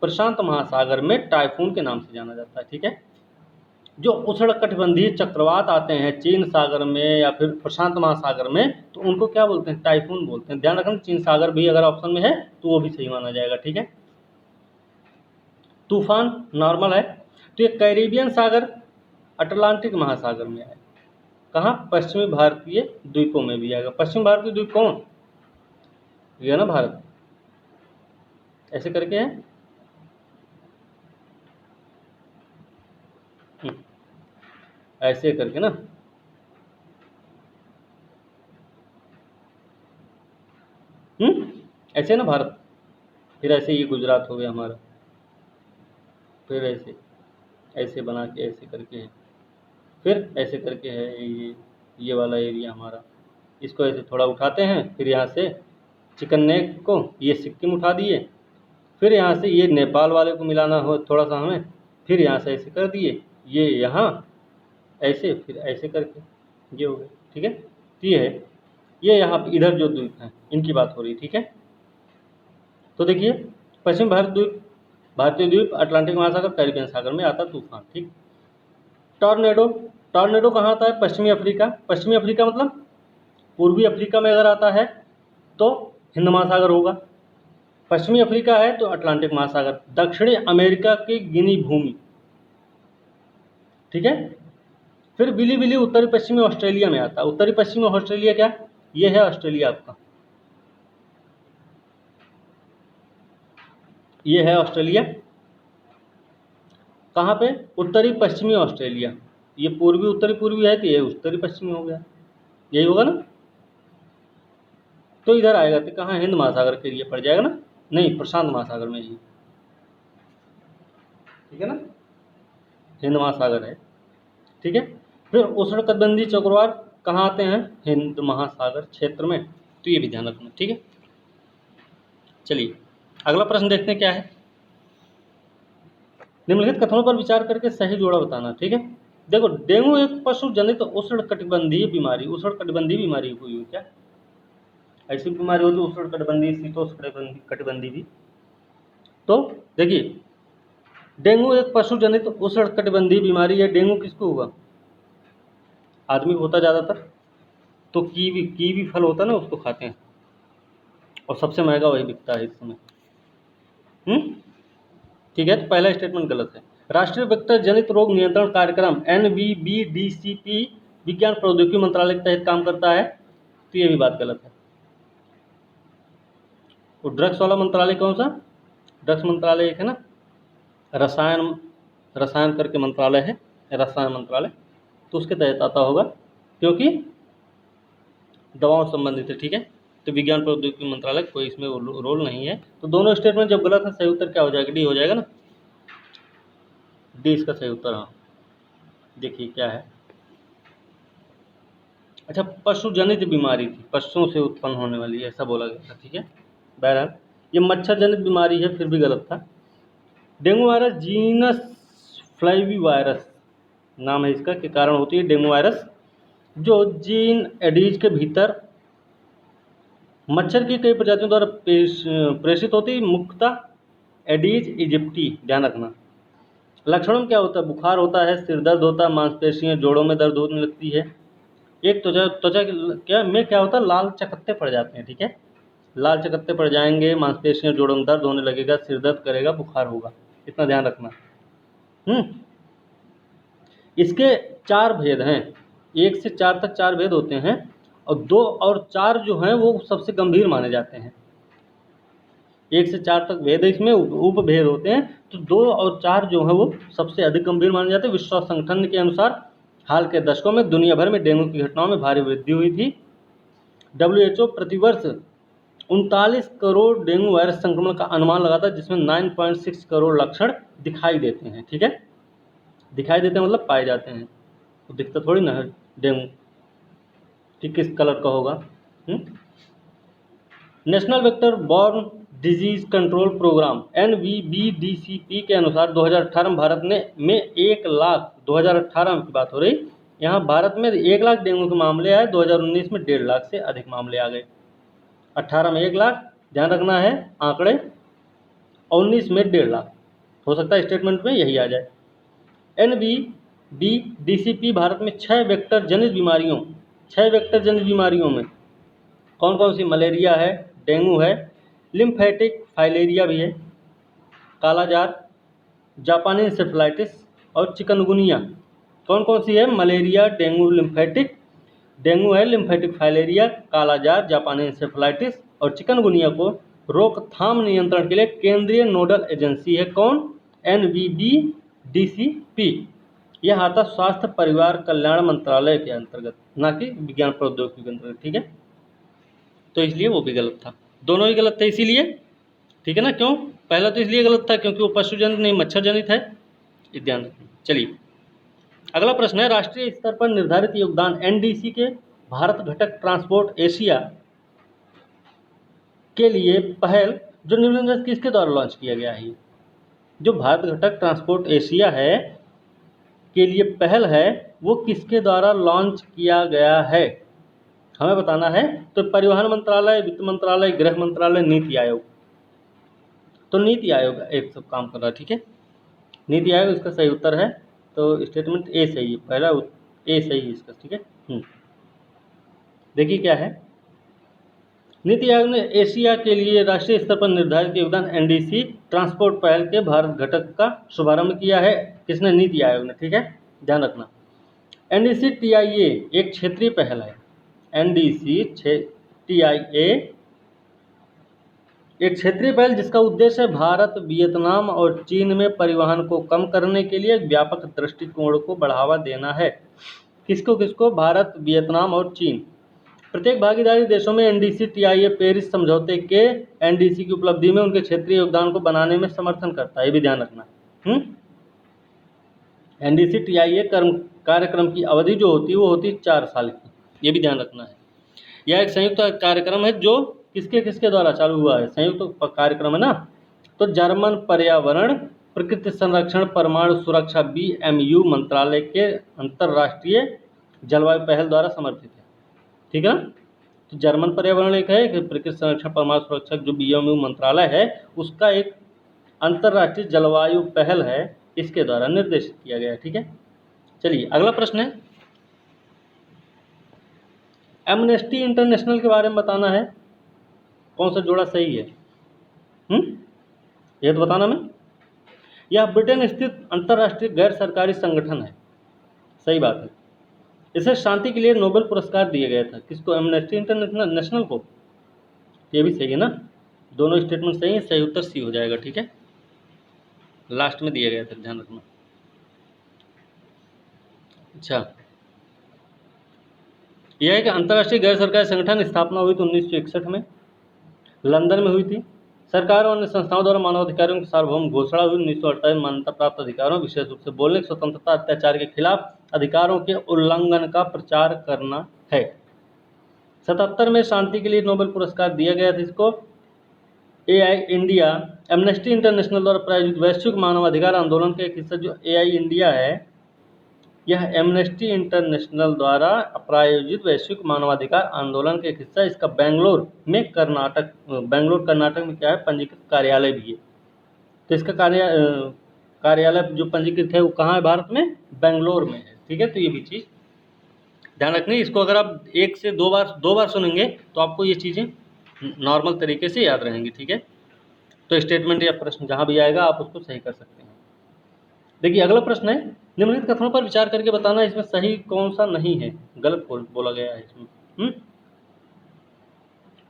प्रशांत महासागर में टाइफून के नाम से जाना जाता है, ठीक है। जो उष्णकटिबंधीय चक्रवात आते हैं चीन सागर में या फिर प्रशांत महासागर में, तो उनको क्या बोलते हैं? टाइफून बोलते हैं। ध्यान रखना, चीन सागर भी अगर ऑप्शन में है तो वो भी सही माना जाएगा, ठीक है। तूफान नॉर्मल है। तो ये कैरिबियन सागर अटलांटिक महासागर में है। कहाँ? पश्चिमी भारतीय द्वीपों में भी आएगा। पश्चिम भारतीय द्वीप कौन? ये है ना भारत, ऐसे करके है। ऐसे करके ना, ऐसे ना भारत, फिर ऐसे ये गुजरात हो गया हमारा, फिर ऐसे ऐसे बना के ऐसे करके है, फिर ऐसे करके है ये ये वाला एरिया हमारा, इसको ऐसे थोड़ा उठाते हैं, फिर यहाँ से चिकन नेक को ये सिक्किम उठा दिए, फिर यहाँ से ये नेपाल वाले को मिलाना हो थोड़ा सा हमें, फिर यहाँ से ऐसे कर दिए, ये यहाँ ऐसे, फिर ऐसे करके ये हो गया। ठीक है, तो ये है, ये यहाँ पे इधर जो द्वीप हैं इनकी बात हो रही है। ठीक है, तो देखिए पश्चिम भारत द्वीप, भारतीय द्वीप, अटलांटिक महासागर, कैरिबियन सागर में आता तूफान। ठीक, टॉर्नेडो, टॉर्नेडो कहाँ आता है? पश्चिमी अफ्रीका। पश्चिमी अफ्रीका मतलब पूर्वी अफ्रीका में अगर आता है तो हिंद महासागर होगा, पश्चिमी अफ्रीका है तो अटलांटिक महासागर, दक्षिणी अमेरिका की गिनी भूमि। ठीक है, फिर बिली बिली उत्तरी पश्चिमी ऑस्ट्रेलिया में आता है। उत्तरी पश्चिमी ऑस्ट्रेलिया क्या? ये है ऑस्ट्रेलिया आपका, ये है ऑस्ट्रेलिया। कहाँ पे? उत्तरी पश्चिमी ऑस्ट्रेलिया। ये पूर्वी उत्तरी पूर्वी है तो ये उत्तरी पश्चिमी हो गया, यही होगा ना। तो इधर आएगा तो कहाँ? हिंद महासागर के लिए पड़ जाएगा ना, नहीं प्रशांत महासागर में ही। ठीक है ना, हिंद महासागर है। ठीक है, फिर उष्णकटिबंधीय चक्रवात कहाँ आते हैं? हिंद महासागर क्षेत्र में, तो ये भी ध्यान रखना। ठीक है, चलिए अगला प्रश्न देखते हैं क्या है। निम्नलिखित कथनों पर विचार करके सही जोड़ा बताना। ठीक है, देखो डेंगू एक पशु जनित उष्णकटिबंधीय बीमारी, उष्णकटिबंधीय बीमारी हुई क्या? ऐसी बीमारी होती है उष्णकटिबंधीय, शीतोष्णकटिबंधीय भी। तो देखिए डेंगू एक पशु जनित उष्णकटिबंधीय बीमारी है। डेंगू किसको हुआ? आदमी को होता ज़्यादातर। तो कीवी फल होता है ना, उसको खाते हैं और सबसे महंगा वही बिकता है इस समय। ठीक है, तो पहला स्टेटमेंट गलत है। राष्ट्रीय वेक्टर जनित रोग नियंत्रण कार्यक्रम NVBDCP विज्ञान प्रौद्योगिकी मंत्रालय के तहत काम करता है, तो ये भी बात गलत है। वो ड्रग्स वाला मंत्रालय कौन सा? ड्रग्स मंत्रालय एक है ना, रसायन करके मंत्रालय है, रसायन मंत्रालय, तो उसके तहत आता होगा क्योंकि दवाओं संबंधित है। ठीक है, तो विज्ञान प्रौद्योगिकी मंत्रालय कोई इसमें रोल नहीं है। तो दोनों स्टेटमेंट जब गलत है, सही उत्तर क्या हो जाएगा? डी हो जाएगा ना, डी इसका सही उत्तर। हाँ देखिए क्या है। अच्छा, पशु जनित बीमारी थी, पशुओं से उत्पन्न होने वाली ऐसा बोला गया था। ठीक है, बहरहाल ये मच्छर जनित बीमारी है, फिर भी गलत था। डेंगू वायरस जीनस फ्लाइवी वायरस नाम है इसका, के कारण होती है डेंगू वायरस, जो जीन एडीज के भीतर मच्छर की कई प्रजातियों द्वारा प्रेषित होती है, मुख्यतः एडीज इजिप्टी। ध्यान रखना। लक्षणों में क्या होता है? बुखार होता है, सिर दर्द होता है, मांसपेशियां जोड़ों में दर्द होने लगती है, एक त्वचा क्या होता है? लाल चकत्ते पड़ जाते हैं। ठीक है, लाल चकत्ते पड़ जाएंगे, मांसपेशियां जोड़ों में दर्द होने लगेगा, सिर दर्द करेगा, बुखार होगा, इतना ध्यान रखना। इसके 4 भेद हैं, 1 से 4 तक 4 भेद होते हैं, और 2 और 4 जो हैं वो सबसे गंभीर माने जाते हैं। 1 से 4 तक भेद है, इसमें उपभेद होते हैं, तो 2 और 4 जो हैं वो सबसे अधिक गंभीर माने जाते हैं। विश्व स्वास्थ्य संगठन के अनुसार हाल के दशकों में दुनिया भर में डेंगू की घटनाओं में भारी वृद्धि हुई थी। WHO प्रतिवर्ष 39 करोड़ डेंगू वायरस संक्रमण का अनुमान लगाता है, जिसमें 9.6 करोड़ लक्षण दिखाई देते हैं। ठीक है, दिखाई देते हैं मतलब पाए जाते हैं, तो दिखता थोड़ी ना है डेंगू। ठीक, किस कलर का होगा? National vector borne disease control programme NVBDCP के अनुसार 2018 में भारत में 1 लाख, 2018 की बात हो रही, यहाँ भारत में 1 लाख डेंगू के मामले आए, 2019 में 1.5 लाख से अधिक मामले आ गए। 18 में 1 लाख, ध्यान रखना है आंकड़े, 19 में 1.5 लाख, हो सकता है स्टेटमेंट में यही आ जाए। NVBDCP भारत में 6 वेक्टर जनित बीमारियों में कौन कौन सी? मलेरिया है, डेंगू है, लिम्फेटिक फाइलेरिया भी है, कालाजार, जापानी इंसेफ्लाइटिस और चिकनगुनिया। कौन कौन सी है? मलेरिया, डेंगू है, लिम्फेटिक फाइलेरिया, कालाजार, जापानी इंसेफ्लाइटिस और चिकनगुनिया को रोकथाम नियंत्रण के लिए केंद्रीय नोडल एजेंसी है कौन? NVBDCP। यह आता स्वास्थ्य परिवार कल्याण मंत्रालय के अंतर्गत, ना कि विज्ञान प्रौद्योगिकी के अंतर्गत। ठीक है, तो इसलिए वो भी गलत था, दोनों ही गलत थे इसीलिए। ठीक है ना, क्यों? पहला तो इसलिए गलत था क्योंकि वो पशु जनित नहीं मच्छर जनित है, ध्यान रखना। चलिए अगला प्रश्न है, राष्ट्रीय स्तर पर निर्धारित योगदान एनडीसी के भारत घटक ट्रांसपोर्ट एशिया के लिए पहल जो निम्नलिखित में किसके द्वारा लॉन्च किया गया है? जो भारत घटक ट्रांसपोर्ट एशिया है के लिए पहल है वो किसके द्वारा लॉन्च किया गया है, हमें बताना है। तो परिवहन मंत्रालय, वित्त मंत्रालय, गृह मंत्रालय, नीति आयोग। तो नीति आयोग एक सब काम कर रहा है, ठीक है, नीति आयोग इसका सही उत्तर है। तो स्टेटमेंट ए सही है, पहला ए सही है इसका, ठीक है। देखिए क्या है, नीति आयोग ने एशिया के लिए राष्ट्रीय स्तर पर निर्धारित योगदान एनडीसी ट्रांसपोर्ट पहल के भारत घटक का शुभारंभ किया है। किसने? नीति आयोग ने, ठीक है, ध्यान रखना। एनडीसी टीआईए एक क्षेत्रीय पहल है। एनडीसी टीआईए एक क्षेत्रीय पहल जिसका उद्देश्य है भारत, वियतनाम और चीन में परिवहन को कम करने के लिए एक व्यापक दृष्टिकोण को बढ़ावा देना है। किसको किसको? भारत, वियतनाम और चीन। प्रत्येक भागीदारी देशों में एनडीसी टीआईए पेरिस समझौते के एनडीसी की उपलब्धि में उनके क्षेत्रीय योगदान को बनाने में समर्थन करता है, ये भी ध्यान रखना। एनडीसी टीआईए कार्यक्रम की अवधि जो होती है वो होती है 4 साल की, ये भी ध्यान रखना है। यह एक संयुक्त कार्यक्रम है जो किसके किसके द्वारा चालू हुआ है? संयुक्त कार्यक्रम है ना। तो जर्मन पर्यावरण, प्रकृति संरक्षण, परमाणु सुरक्षा बीएमयू मंत्रालय के अंतर्राष्ट्रीय जलवायु पहल द्वारा समर्थित है, ठीक है ना। तो जर्मन पर्यावरण एक है, प्रकृति संरक्षण परमाणु सुरक्षा जो बीएमयू मंत्रालय है उसका एक अंतर्राष्ट्रीय जलवायु पहल है, इसके द्वारा निर्देशित किया गया है, ठीक है। चलिए अगला प्रश्न है, एमनेस्टी इंटरनेशनल के बारे में बताना है, कौन सा जोड़ा सही है? यह तो बताना मैं। यह ब्रिटेन स्थित अंतर्राष्ट्रीय गैर सरकारी संगठन है, सही बात है। इसे शांति के लिए नोबेल पुरस्कार दिया गया था। किसको? एमनेस्टी इंटरनेशनल को। ये भी सही है ना, दोनों स्टेटमेंट सही है, सही उत्तर सी हो जाएगा, ठीक है, लास्ट में दिया गया था, ध्यान रखना। अच्छा, यह है कि अंतर्राष्ट्रीय गैर सरकारी संगठन स्थापना हुई थी 1961 में, लंदन में हुई थी। सरकारों और अन्य संस्थाओं द्वारा मानवाधिकारों की सार्वभौम घोषणा हुई 1928। मान्यता प्राप्त अधिकारों, विशेष रूप से बोलने की स्वतंत्रता, अत्याचार के खिलाफ अधिकारों के उल्लंघन का प्रचार करना है। 77 में शांति के लिए नोबेल पुरस्कार दिया गया था इसको। एआई इंडिया, एमनेस्टी इंटरनेशनल द्वारा प्रायोजित वैश्विक मानवाधिकार आंदोलन का एक हिस्सा जो एआई इंडिया है, यह एमनेस्टी इंटरनेशनल द्वारा प्रायोजित वैश्विक मानवाधिकार आंदोलन का एक हिस्सा। इसका बेंगलोर कर्नाटक में क्या है? पंजीकृत कार्यालय भी है। तो इसका कार्यालय जो पंजीकृत है वो कहाँ है? भारत में, बेंगलोर में है, ठीक है। तो ये भी चीज़ ध्यान रखनी। इसको अगर आप एक से दो बार सुनेंगे तो आपको ये चीज़ें नॉर्मल तरीके से याद रहेंगी, ठीक है। तो स्टेटमेंट या प्रश्न जहाँ भी आएगा आप उसको सही कर सकते हैं। देखिए अगला प्रश्न है, निम्नलिखित कथनों पर विचार करके बताना इसमें सही कौन सा नहीं है, गलत बोला गया है इसमें।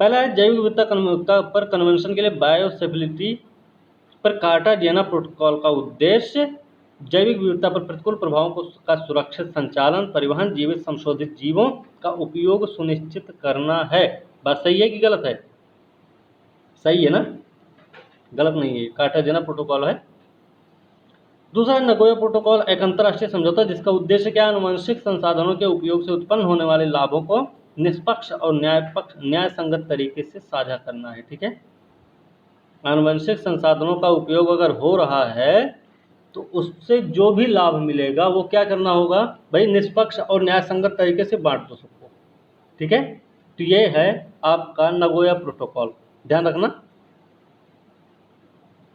पहला है, जैविक विविधता पर कन्वेंशन के लिए बायोसेफ्लिटी पर कार्टाजेना प्रोटोकॉल का उद्देश्य जैविक विविधता पर प्रतिकूल प्रभावों का सुरक्षित संचालन, परिवहन, जीवित संशोधित जीवों का उपयोग सुनिश्चित करना है। बात सही है कि गलत है? सही है ना, गलत नहीं है, कार्टाजेना प्रोटोकॉल है। दूसरा, नगोया प्रोटोकॉल एक अंतर्राष्ट्रीय समझौता जिसका उद्देश्य क्या? आनुवंशिक संसाधनों के उपयोग से उत्पन्न होने वाले लाभों को निष्पक्ष और न्याय संगत तरीके से साझा करना है, ठीक है। आनुवंशिक संसाधनों का उपयोग अगर हो रहा है तो उससे जो भी लाभ मिलेगा वो क्या करना होगा भाई? निष्पक्ष और न्याय संगत तरीके से बांट दो सबको, ठीक है। तो ये है आपका नगोया प्रोटोकॉल, ध्यान रखना।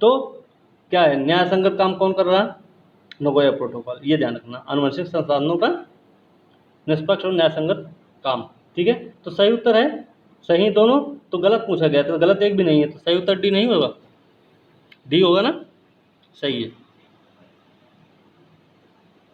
तो क्या है? न्याय संगत काम कौन कर रहा है? नगोया प्रोटोकॉल, ये ध्यान रखना। आनुवंशिक संसाधनों का निष्पक्ष और न्याय संगत काम, ठीक है। तो सही उत्तर है, सही दोनों। तो गलत पूछा गया था, गलत एक भी नहीं है, तो सही उत्तर डी नहीं होगा, डी होगा ना, सही है।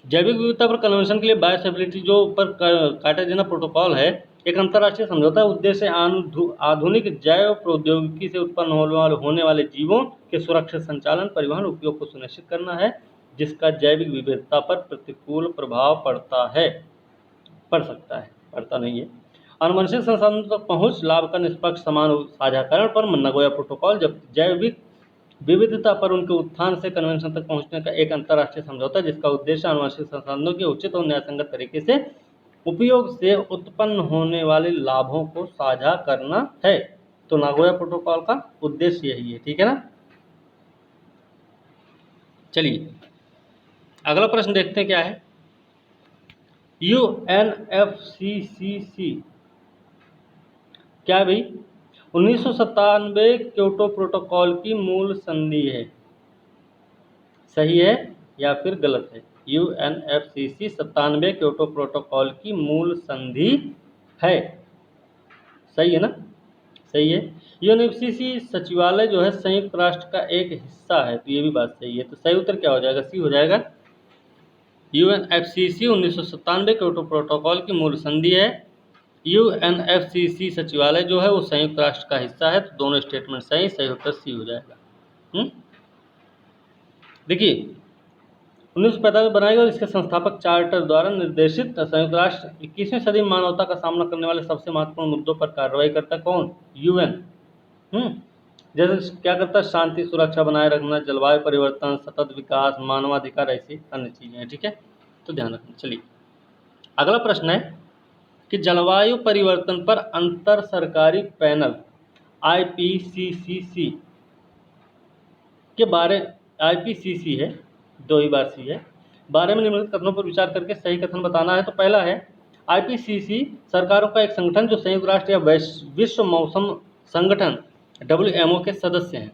जैविक विविधता पर कन्वेंशन के लिए बायोसेफ्लिटी जो पर कार्टाजेना प्रोटोकॉल है एक अंतर्राष्ट्रीय समझौता है। उद्देश्य आधुनिक जैव प्रौद्योगिकी से उत्पन्न होने वाले जीवों के सुरक्षित संचालन, परिवहन, उपयोग को सुनिश्चित करना है जिसका जैविक विविधता पर प्रतिकूल प्रभाव पड़ सकता है, पड़ता नहीं है। आनुवंशिक संसाधनों तक पहुंच, लाभ का निष्पक्ष समान साझाकरण पर नगोया प्रोटोकॉल, जब जैविक विविधता पर उनके उत्थान से कन्वेंशन तक पहुंचने का एक अंतर्राष्ट्रीय समझौता जिसका उद्देश्य आनुवंशिक संसाधनों के उचित और न्यायसंगत तरीके से उपयोग से उत्पन्न होने वाले लाभों को साझा करना है। तो नागोया प्रोटोकॉल का उद्देश्य यही है, ठीक है ना। चलिए अगला प्रश्न देखते हैं क्या है। UNFCCC क्या भाई 1997 क्योटो प्रोटोकॉल की मूल संधि है, सही है या फिर गलत है। UNFCCC 97 क्योटो प्रोटोकॉल की मूल संधि है, सही है ना, सही है। UNFCCC सचिवालय जो है संयुक्त राष्ट्र का एक हिस्सा है, तो ये भी बात सही है। तो सही उत्तर क्या हो जाएगा, सी हो जाएगा। UNFCCC 1997 क्योटो प्रोटोकॉल की मूल संधि है। UNFCCC सचिवालय जो है वो संयुक्त राष्ट्र का हिस्सा है, तो दोनों स्टेटमेंट सही, सही उत्तर सी हो जाएगा। देखिए 1945 में बनाई गई और इसके संस्थापक चार्टर द्वारा निर्देशित संयुक्त राष्ट्र 21वीं सदी में मानवता का सामना करने वाले सबसे महत्वपूर्ण मुद्दों पर कार्रवाई करता कौन, UN। जैसे क्या करता है, शांति सुरक्षा बनाए रखना, जलवायु परिवर्तन, सतत विकास, मानवाधिकार, ऐसी अन्य चीजें हैं, ठीक है, तो ध्यान रखना। चलिए अगला प्रश्न है कि जलवायु परिवर्तन पर अंतर सरकारी पैनल IPCC के बारे, IPCC है, दो ही बार सी है, बारे में निम्नलिखित कथनों पर विचार करके सही कथन बताना है। तो पहला है IPCC सरकारों का एक संगठन जो संयुक्त राष्ट्र या विश्व मौसम संगठन WMO के सदस्य हैं।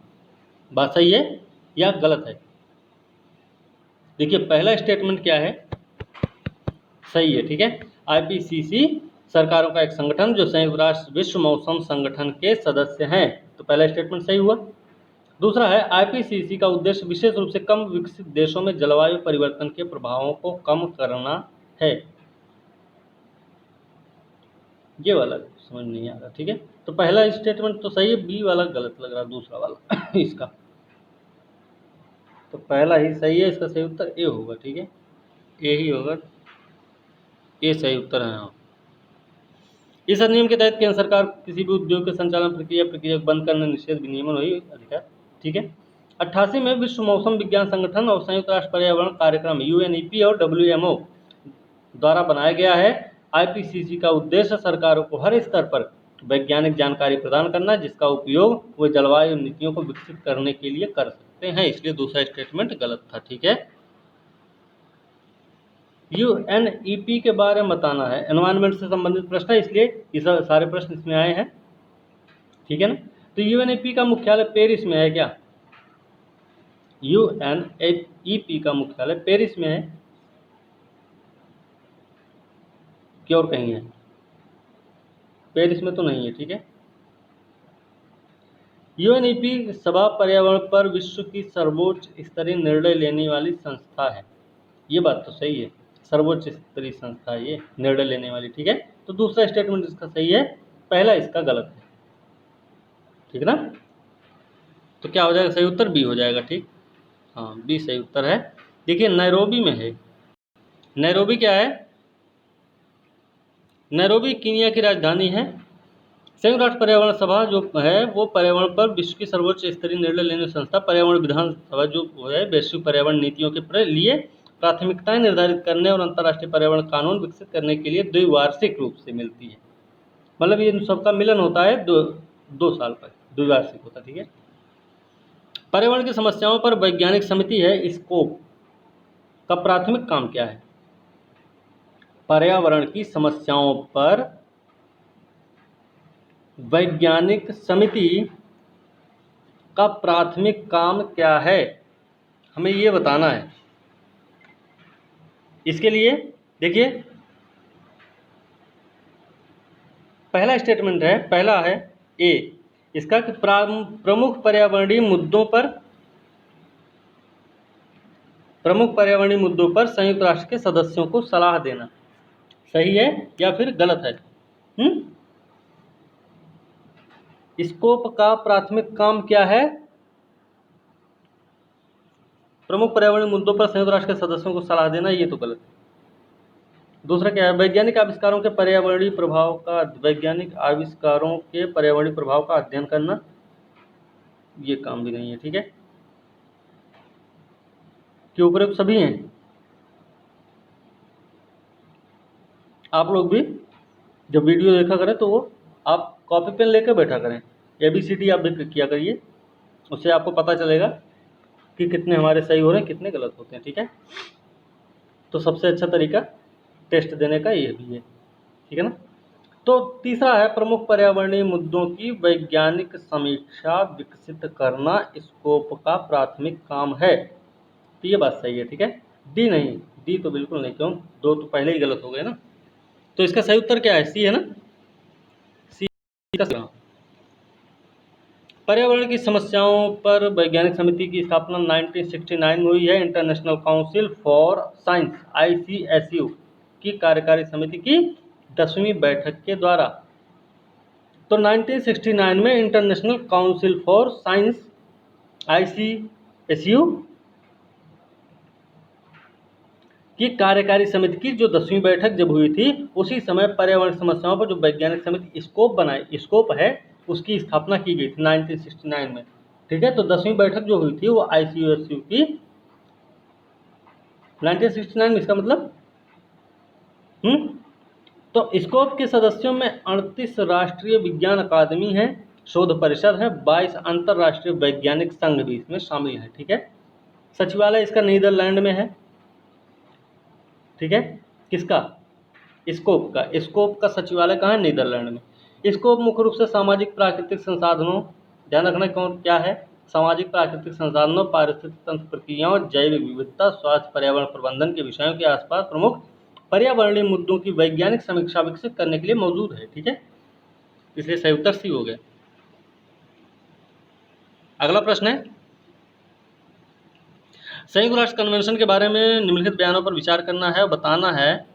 बात सही है या गलत है। देखिए पहला स्टेटमेंट क्या है, सही है, ठीक है। IPCC सरकारों का एक संगठन जो संयुक्त राष्ट्र विश्व मौसम संगठन के सदस्य हैं, तो पहला स्टेटमेंट सही हुआ। दूसरा है IPCC का उद्देश्य विशेष रूप से कम विकसित देशों में जलवायु परिवर्तन के प्रभावों को कम करना है। ये वाला समझ नहीं आ रहा, ठीक है। तो पहला स्टेटमेंट तो सही है, बी वाला गलत लग रहा, दूसरा वाला इसका, तो पहला ही सही है, इसका सही उत्तर ए होगा, ठीक है, ए ही होगा, ये सही उत्तर है। इस अधिनियम के तहत केंद्र सरकार किसी भी उद्योग के संचालन प्रक्रिया बंद करने, निषेध विनियमन वही अधिकार, ठीक है। 88 में विश्व मौसम विज्ञान संगठन और संयुक्त राष्ट्र पर्यावरण कार्यक्रम UNEP और WMO द्वारा बनाया गया है। IPCC का उद्देश्य सरकारों को हर स्तर पर वैज्ञानिक जानकारी प्रदान करना, जिसका उपयोग वे जलवायु नीतियों को विकसित करने के लिए कर सकते हैं, इसलिए दूसरा स्टेटमेंट गलत था, ठीक है। UNEP के बारे में बताना है, एनवायरनमेंट से संबंधित प्रश्न है, इसलिए ये सारे प्रश्न इसमें आए हैं, ठीक है ना। तो UNEP का मुख्यालय पेरिस में है क्या, UNEP का मुख्यालय पेरिस में है कि और कहीं है, पेरिस में तो नहीं है, ठीक है। UNEP सभा पर्यावरण पर विश्व की सर्वोच्च स्तरीय निर्णय लेने वाली संस्था है, ये बात तो सही है, सर्वोच्च स्तरीय संस्था है ये निर्णय लेने वाली, ठीक है। तो दूसरा स्टेटमेंट इसका सही है, पहला इसका गलत है, ठीक ना। तो क्या हो जाएगा, सही उत्तर बी हो जाएगा, ठीक, हाँ बी सही उत्तर है। देखिए नैरोबी में है, नैरोबी क्या है, नैरोबी कीनिया की राजधानी है। संयुक्त राष्ट्र पर्यावरण सभा जो है वो पर्यावरण पर विश्व की सर्वोच्च स्तरीय निर्णय लेने संस्था, पर्यावरण विधान सभा जो है वैश्विक पर्यावरण नीतियों के लिए प्राथमिकताएं निर्धारित करने और अंतर्राष्ट्रीय पर्यावरण कानून विकसित करने के लिए द्विवार्षिक रूप से मिलती है, मतलब ये सबका मिलन होता है दो साल पर, द्विवार्षिक होता है, ठीक है। पर्यावरण की समस्याओं पर वैज्ञानिक समिति है, स्कोप का प्राथमिक काम क्या है, पर्यावरण की समस्याओं पर वैज्ञानिक समिति का प्राथमिक काम क्या है, हमें ये बताना है। इसके लिए देखिए पहला स्टेटमेंट है, पहला है ए इसका कि प्रमुख पर्यावरणीय मुद्दों पर संयुक्त राष्ट्र के सदस्यों को सलाह देना, सही है या फिर गलत है। स्कोप का प्राथमिक काम क्या है, प्रमुख पर्यावरणीय मुद्दों पर संयुक्त राष्ट्र के सदस्यों को सलाह देना, ये तो गलत है। दूसरा क्या है, वैज्ञानिक आविष्कारों के पर्यावरणीय प्रभाव का अध्ययन करना, ये काम भी नहीं है, ठीक है। कि उपरोक्त सभी हैं? आप लोग भी जब वीडियो देखा करें तो वो आप कॉपी पेन लेकर बैठा करें, ABCD आप भी किया करिए, उससे आपको पता चलेगा कि कितने हमारे सही हो रहे हैं, कितने गलत होते हैं। ठीक है, तो सबसे अच्छा तरीका टेस्ट देने का ये भी है। ठीक है ना। तो तीसरा है प्रमुख पर्यावरणीय मुद्दों की वैज्ञानिक समीक्षा विकसित करना स्कोप का प्राथमिक काम है। तो ये बात सही है। ठीक है, डी नहीं, डी तो बिल्कुल नहीं, क्यों, दो तो पहले ही गलत हो गए ना। तो इसका सही उत्तर क्या है? सी है ना, सी का सही। पर्यावरण की समस्याओं पर वैज्ञानिक समिति की स्थापना 1969 में हुई है। International council for science ICSU की कार्यकारी समिति की 10वीं बैठक के द्वारा। तो 1969 में international council for science ICSU की कार्यकारी समिति की जो 10वीं बैठक जब हुई थी, उसी समय पर्यावरण समस्याओं पर जो वैज्ञानिक समिति स्कोप है, उसकी स्थापना की गई थी 1969 में। ठीक है, तो 10वीं बैठक जो हुई थी वो ICSU की 1969 में, इसका मतलब तो स्कोप के सदस्यों में 38 राष्ट्रीय विज्ञान अकादमी है, शोध परिषद है, 22 अंतर्राष्ट्रीय वैज्ञानिक संघ भी इसमें शामिल है। ठीक है, सचिवालय इसका नीदरलैंड में है। ठीक है, किसका? स्कोप का सचिवालय कहाँ है? नीदरलैंड में। स्कोप मुख्य रूप से सामाजिक प्राकृतिक संसाधनों, ध्यान रखना कौन क्या है, सामाजिक प्राकृतिक संसाधनों, पारिस्थितिक तंत्र प्रक्रियाओं, जैव विविधता, स्वास्थ्य, पर्यावरण प्रबंधन के विषयों के आसपास प्रमुख पर्यावरणीय मुद्दों की वैज्ञानिक समीक्षा विकसित करने के लिए मौजूद है। ठीक है, इसलिए सही उत्तर सी हो गया। अगला प्रश्न है, संयुक्त राष्ट्र कन्वेंशन के बारे में निम्नलिखित बयानों पर विचार करना है और बताना है।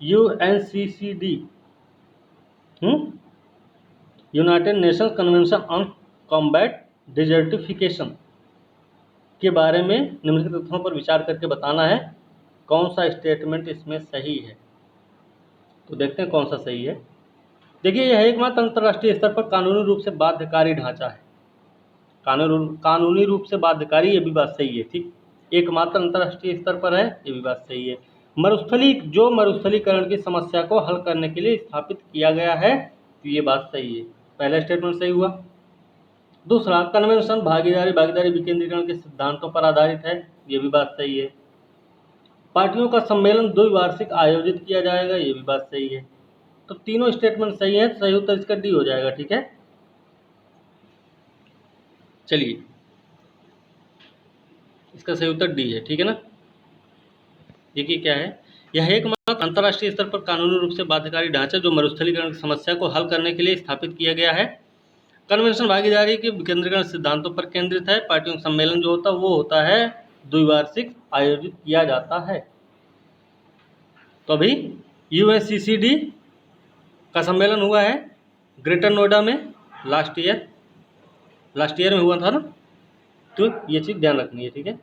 UNCCD United Nations convention on combat desertification के बारे में निम्नलिखित तथ्यों पर विचार करके बताना है कौन सा स्टेटमेंट इसमें सही है। तो देखते हैं कौन सा सही है। देखिए, यह एकमात्र अंतर्राष्ट्रीय स्तर पर कानूनी रूप से बाध्यकारी ढांचा है। कानूनी रूप से बाध्यकारी, ये भी बात सही है। ठीक, एकमात्र अंतर्राष्ट्रीय स्तर पर है, ये भी बात सही है। मरुस्थलीकरण की समस्या को हल करने के लिए स्थापित किया गया है, तो ये बात सही है, पहला स्टेटमेंट सही हुआ। दूसरा, कन्वेंशन भागीदारी विकेंद्रीकरण के सिद्धांतों पर आधारित है, ये भी बात सही है। पार्टियों का सम्मेलन द्विवार्षिक आयोजित किया जाएगा, ये भी बात सही है। तो तीनों स्टेटमेंट सही है, सही उत्तर इसका डी हो जाएगा। ठीक है, चलिए इसका सही उत्तर डी है। ठीक है ना। देखिए क्या है, यह एकमात्र अंतर्राष्ट्रीय स्तर पर कानूनी रूप से बाध्यकारी ढांचा जो मरुस्थलीकरण की समस्या को हल करने के लिए स्थापित किया गया है। कन्वेंशन भागीदारी के विकेंद्रीकरण सिद्धांतों पर केंद्रित है। पार्टियों का सम्मेलन जो होता है वो होता है द्विवार्षिक आयोजित किया जाता है। तो अभी UNCCD का सम्मेलन हुआ है ग्रेटर नोएडा में लास्ट ईयर में हुआ था ना, तो ये चीज़ ध्यान रखनी है। ठीक है,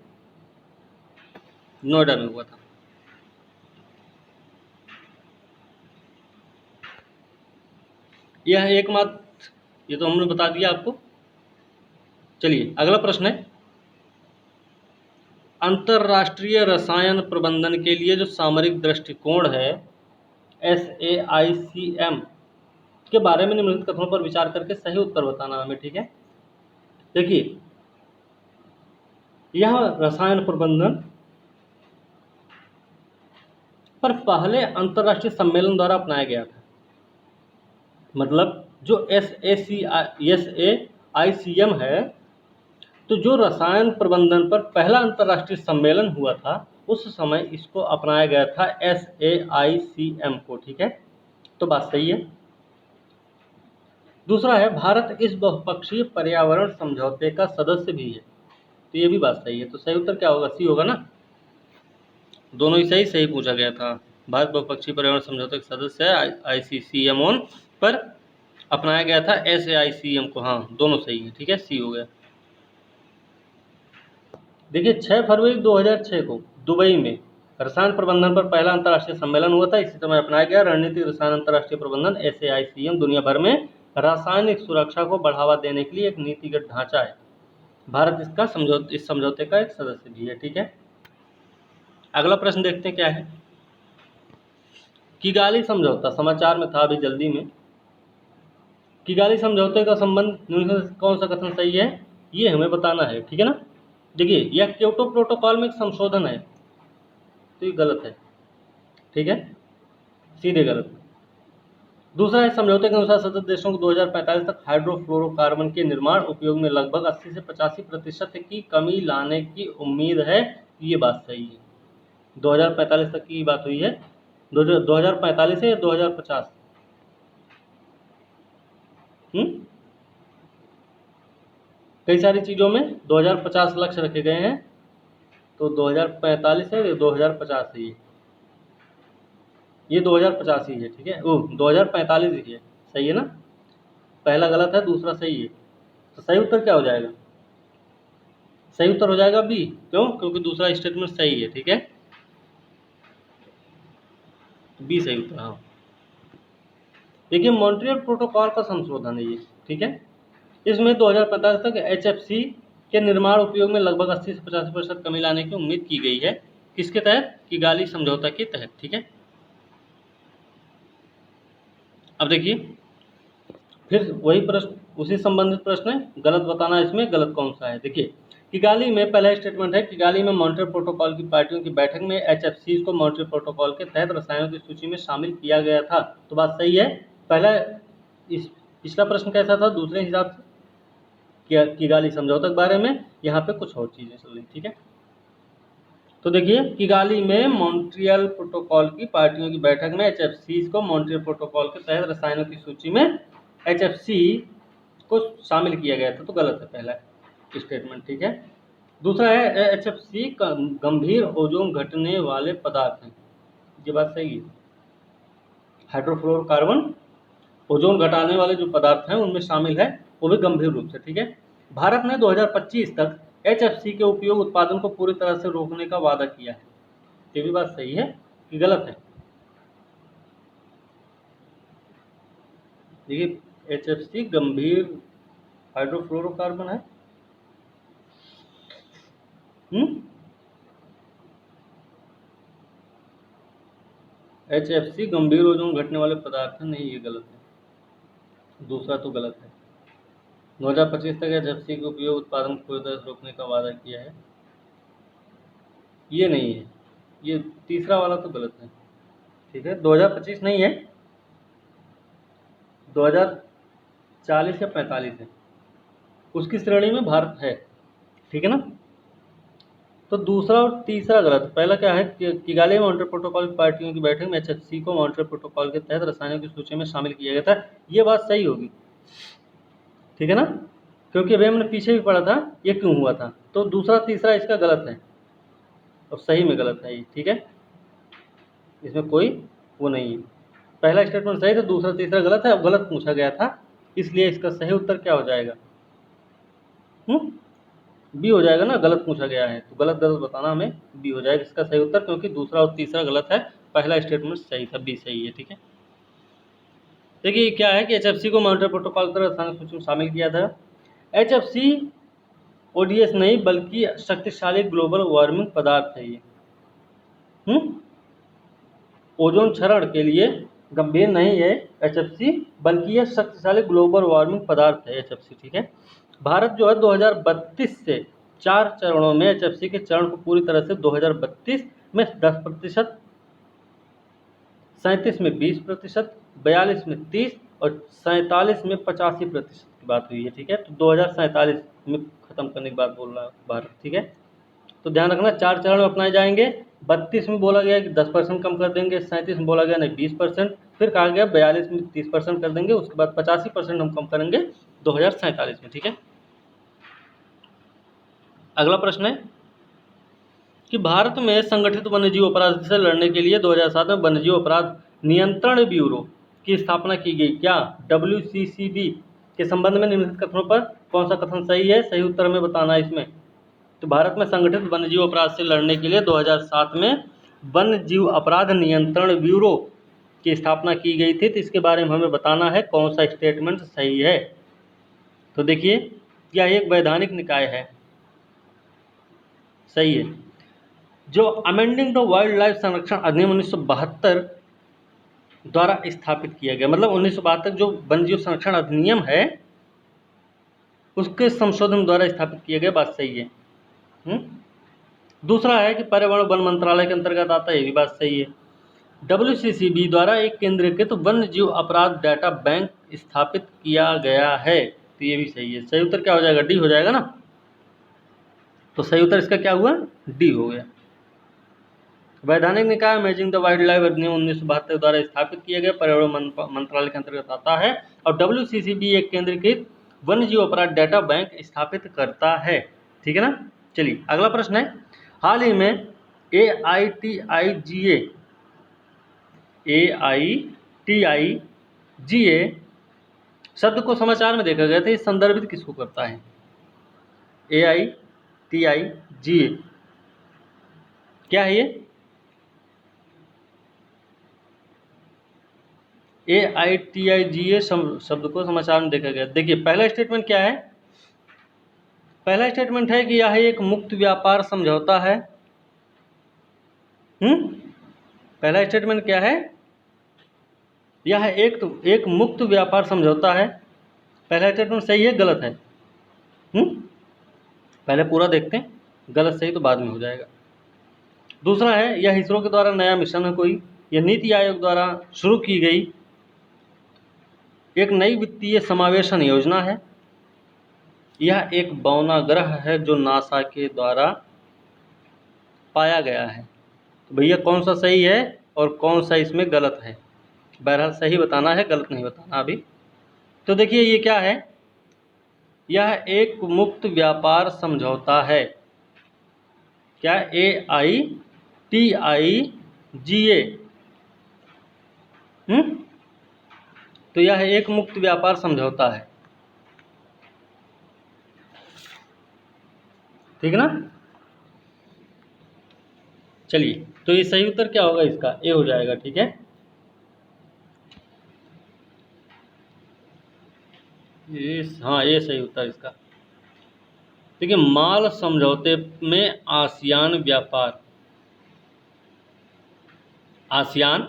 नोएडा में हुआ था। यह एकमात्र, ये तो हमने बता दिया आपको। चलिए अगला प्रश्न है, अंतर्राष्ट्रीय रसायन प्रबंधन के लिए जो सामरिक दृष्टिकोण है SAICM के बारे में निम्नलिखित कथनों पर विचार करके सही उत्तर बताना हमें। ठीक है, देखिए यह रसायन प्रबंधन पर पहले अंतर्राष्ट्रीय सम्मेलन द्वारा अपनाया गया था। मतलब जो SAICM है, तो जो रसायन प्रबंधन पर पहला अंतर्राष्ट्रीय सम्मेलन हुआ था उस समय इसको अपनाया गया था SAICM को। ठीक है, तो बात सही है। दूसरा है, भारत इस बहुपक्षीय पर्यावरण समझौते का सदस्य भी है, तो ये भी बात सही है। तो सही उत्तर क्या होगा? सी होगा ना, दोनों ही सही पूछा गया था। भारत बहुपक्षीय पर्यावरण समझौते का सदस्य है, ICCM पर अपनाया गया था SAICM को। हाँ, दोनों सही है। ठीक है, सी हो गया। देखिए 6 फरवरी 2006 को दुबई में रसायन प्रबंधन पर पहला अंतर्राष्ट्रीय सम्मेलन हुआ था। इसी समय अपनाया गया रणनीतिक रसायन अंतर्राष्ट्रीय प्रबंधन SAICM दुनिया भर में रासायनिक सुरक्षा को बढ़ावा देने के लिए एक नीतिगत ढांचा है। भारत इस समझौते का एक सदस्य भी है। ठीक है, अगला प्रश्न देखते हैं क्या है। किगाली समझौता, समाचार में था अभी जल्दी में। किगाली समझौते का संबंध निम्न में कौन सा कथन सही है, ये हमें बताना है। ठीक है ना, देखिए यह क्योटो प्रोटोकॉल में एक संशोधन है, तो ये गलत है। ठीक है, सीधे गलत। दूसरा है, समझौते के अनुसार सदस्य देशों को 2045 तक हाइड्रोफ्लोरोकार्बन के निर्माण उपयोग में लगभग 80 से 85% की कमी लाने की उम्मीद है। ये बात सही है, 2045 तक की बात हुई है। 2045 है या 2050? कई सारी चीज़ों में 2050 लक्ष्य रखे गए हैं, तो 2045 है या 2050 है? ये 2050 ही है। ठीक है, 2045 ही है, सही है ना। पहला गलत है, दूसरा सही है, तो सही उत्तर क्या हो जाएगा? सही उत्तर हो जाएगा बी। क्यों? क्योंकि दूसरा स्टेटमेंट सही है। ठीक है, बी सही उत्तर। हाँ, देखिए मॉन्ट्रियल प्रोटोकॉल का संशोधन है ये। ठीक है, इसमें 2050 तक HFC के निर्माण उपयोग में लगभग 80 से 85% कमी लाने की उम्मीद की गई है। किसके तहत? किगाली समझौता के तहत। ठीक है, अब देखिए फिर वही प्रश्न, उसी संबंधित प्रश्न है, गलत बताना इसमें गलत कौन सा है। देखिए किगाली में पहला स्टेटमेंट है, किगाली में मॉन्ट्रियल प्रोटोकॉल की पार्टियों की बैठक में HFCs को मॉन्ट्रियल प्रोटोकॉल के तहत रसायनों की सूची में शामिल किया गया था, तो बात सही है। पहला इस पिछला प्रश्न कैसा था दूसरे हिसाब से, किगाली समझौते के बारे में, यहाँ पे कुछ और चीजें चल रही। ठीक है, तो देखिए किगाली में मॉन्ट्रियल प्रोटोकॉल की पार्टियों की बैठक में HFCs को मॉन्ट्रियल प्रोटोकॉल के तहत रसायनों की सूची में HFC को शामिल किया गया था, तो गलत है पहला स्टेटमेंट। ठीक है, दूसरा है HFC गंभीर ओजोन घटने वाले पदार्थ हैं, ये बात सही है। हाइड्रोफ्लोरोकार्बन ओजोन घटाने वाले जो पदार्थ हैं उनमें शामिल है, वो भी गंभीर रूप से। ठीक है, भारत ने 2025 तक HFC के उपयोग उत्पादन को पूरी तरह से रोकने का वादा किया है, ये भी बात सही है कि गलत है? देखिए HFC गंभीर हाइड्रोफ्लोरोकार्बन है। HFC गंभीर ओजोन घटने वाले पदार्थ है, नहीं ये गलत है, दूसरा तो गलत है। 2025 तक HFC के उपयोग उत्पादन को पूरी तरह से रोकने का वादा किया है, ये नहीं है, ये तीसरा वाला तो गलत है। ठीक है, 2025 नहीं है, 2040 या 45 है, उसकी श्रेणी में भारत है। ठीक है ना, तो दूसरा और तीसरा गलत। पहला क्या है कि किगाली मॉन्ट्रियल प्रोटोकॉल की पार्टियों की बैठक में HFC को मॉन्ट्रियल प्रोटोकॉल के तहत रसायनों की सूची में शामिल किया गया था, ये बात सही होगी। ठीक है ना, क्योंकि अभी हमने पीछे भी पढ़ा था ये क्यों हुआ था, तो दूसरा तीसरा इसका गलत है और सही में गलत है ये। ठीक है, इसमें कोई वो नहीं है, पहला स्टेटमेंट सही था, दूसरा तीसरा गलत है। अब गलत पूछा गया था, इसलिए इसका सही उत्तर क्या हो जाएगा? बी हो जाएगा ना, गलत पूछा गया है तो गलत गलत बताना, हमें बी हो जाएगा इसका सही उत्तर, क्योंकि दूसरा और तीसरा गलत है, पहला स्टेटमेंट सही था, बी सही है। ठीक है, देखिए क्या है कि HFC को मॉन्ट्रियल प्रोटोकॉल की तरह सूची में शामिल किया था। HFC ODS नहीं बल्कि शक्तिशाली ग्लोबल वार्मिंग पदार्थ है ये। ओजोन क्षरण के लिए गंभीर नहीं है HFC, बल्कि यह शक्तिशाली ग्लोबल वार्मिंग पदार्थ है HFC। ठीक है, भारत जो है 2032 से 4 चरणों में HFC के चरण को पूरी तरह से 2032 में 10%, 37 में 20%, 42 में 30 और 47 में 85% की बात हुई है। ठीक है, तो 2047 में खत्म करने की बात बोल रहा है भारत। ठीक है, तो ध्यान रखना 4 चरण अपनाए जाएंगे। 32 में बोला गया कि 10% कम कर देंगे, 37 में बोला गया नहीं 20%, फिर कहा गया 42 में 30% कर देंगे, उसके बाद 85% हम कम करेंगे 2047 में। ठीक है, अगला प्रश्न है कि भारत में संगठित वन्यजीव अपराध से लड़ने के लिए 2007 में वन्यजीव अपराध नियंत्रण ब्यूरो की स्थापना की गई, क्या WCCB के संबंध में निम्नलिखित कथनों पर कौन सा कथन सही है? सही उत्तर में बताना है इसमें। तो भारत में संगठित वन्यजीव अपराध से लड़ने के लिए 2007 में वन्यजीव अपराध नियंत्रण ब्यूरो की स्थापना की गई थी, तो इसके बारे में हमें बताना है कौन सा स्टेटमेंट सही है। तो देखिए यह एक वैधानिक निकाय है, सही है। जो अमेंडिंग द वाइल्ड लाइफ संरक्षण अधिनियम 1972 द्वारा स्थापित किया गया, मतलब 1972 जो वन्य जीव संरक्षण अधिनियम है उसके संशोधन द्वारा स्थापित किया गया, बात सही है। दूसरा है कि पर्यावरण वन मंत्रालय के अंतर्गत आता है, ये भी बात सही है। WCCB द्वारा एक केंद्रीकृत वन्य जीव अपराध डाटा बैंक स्थापित किया गया है, तो ये भी सही है। सही उत्तर क्या हो जाएगा? डी हो जाएगा ना। तो सही उत्तर इसका क्या हुआ? डी हो गया। वैधानिक निकाय मैनेजिंग द वाइल्ड लाइफ अधिनियम 1972 द्वारा स्थापित किया गया, पर्यावरण मंत्रालय के अंतर्गत आता है। और WCCB एक केंद्रीकृत वन्य जीव अपराध डाटा बैंक स्थापित करता है, ठीक है ना। चलिए अगला प्रश्न है, हाल ही में AITIGA शब्द को समाचार में देखा गया था, ये संदर्भित किसको करता है? AITIGA क्या है ये? AITIGA शब्द को समाचार में देखा गया। देखिए पहला स्टेटमेंट क्या है? पहला स्टेटमेंट है कि यह एक मुक्त व्यापार समझौता है। पहला स्टेटमेंट क्या है? यह एक मुक्त व्यापार समझौता है। पहला स्टेटमेंट सही है, गलत है? पहले पूरा देखते हैं, गलत सही तो बाद में हो जाएगा। दूसरा है, यह इसरो के द्वारा नया मिशन है कोई, यह नीति आयोग द्वारा शुरू की गई एक नई वित्तीय समावेशन योजना है, यह एक बौनाग्रह है जो नासा के द्वारा पाया गया है। तो भैया कौन सा सही है और कौन सा इसमें गलत है? बहरहाल सही बताना है, गलत नहीं बताना अभी। तो देखिए ये क्या है, यह एक मुक्त व्यापार समझौता है। क्या? AITIGA। तो यह एक मुक्त व्यापार समझौता है, ठीक है ना। चलिए तो ये सही उत्तर क्या होगा इसका? ए हो जाएगा, ठीक है। हाँ ये सही उत्तर इसका। देखिए माल समझौते में ASEAN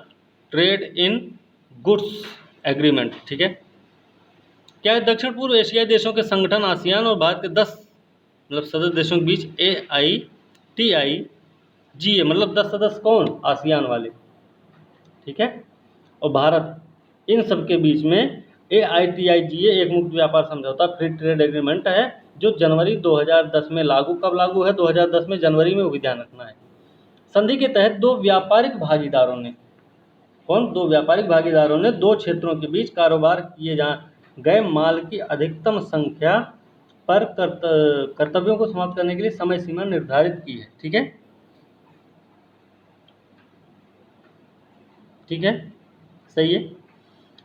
trade in goods agreement, ठीक है। क्या दक्षिण पूर्व एशियाई देशों के संगठन आसियान और भारत के 10 मतलब सदस्य देशों के बीच AITIGA मतलब 10 सदस्य कौन? आसियान वाले, ठीक है। और भारत, इन सब के बीच में AITIGA एक मुक्त व्यापार समझौता फ्री ट्रेड एग्रीमेंट है, जो जनवरी 2010 में लागू, कब लागू है? 2010 में जनवरी में, वो भी ध्यान रखना है। संधि के तहत दो व्यापारिक भागीदारों ने दो क्षेत्रों के बीच कारोबार किए गए माल की अधिकतम संख्या पर कर्तव्यों को समाप्त करने के लिए समय सीमा निर्धारित की है, ठीक है। ठीक है, सही है।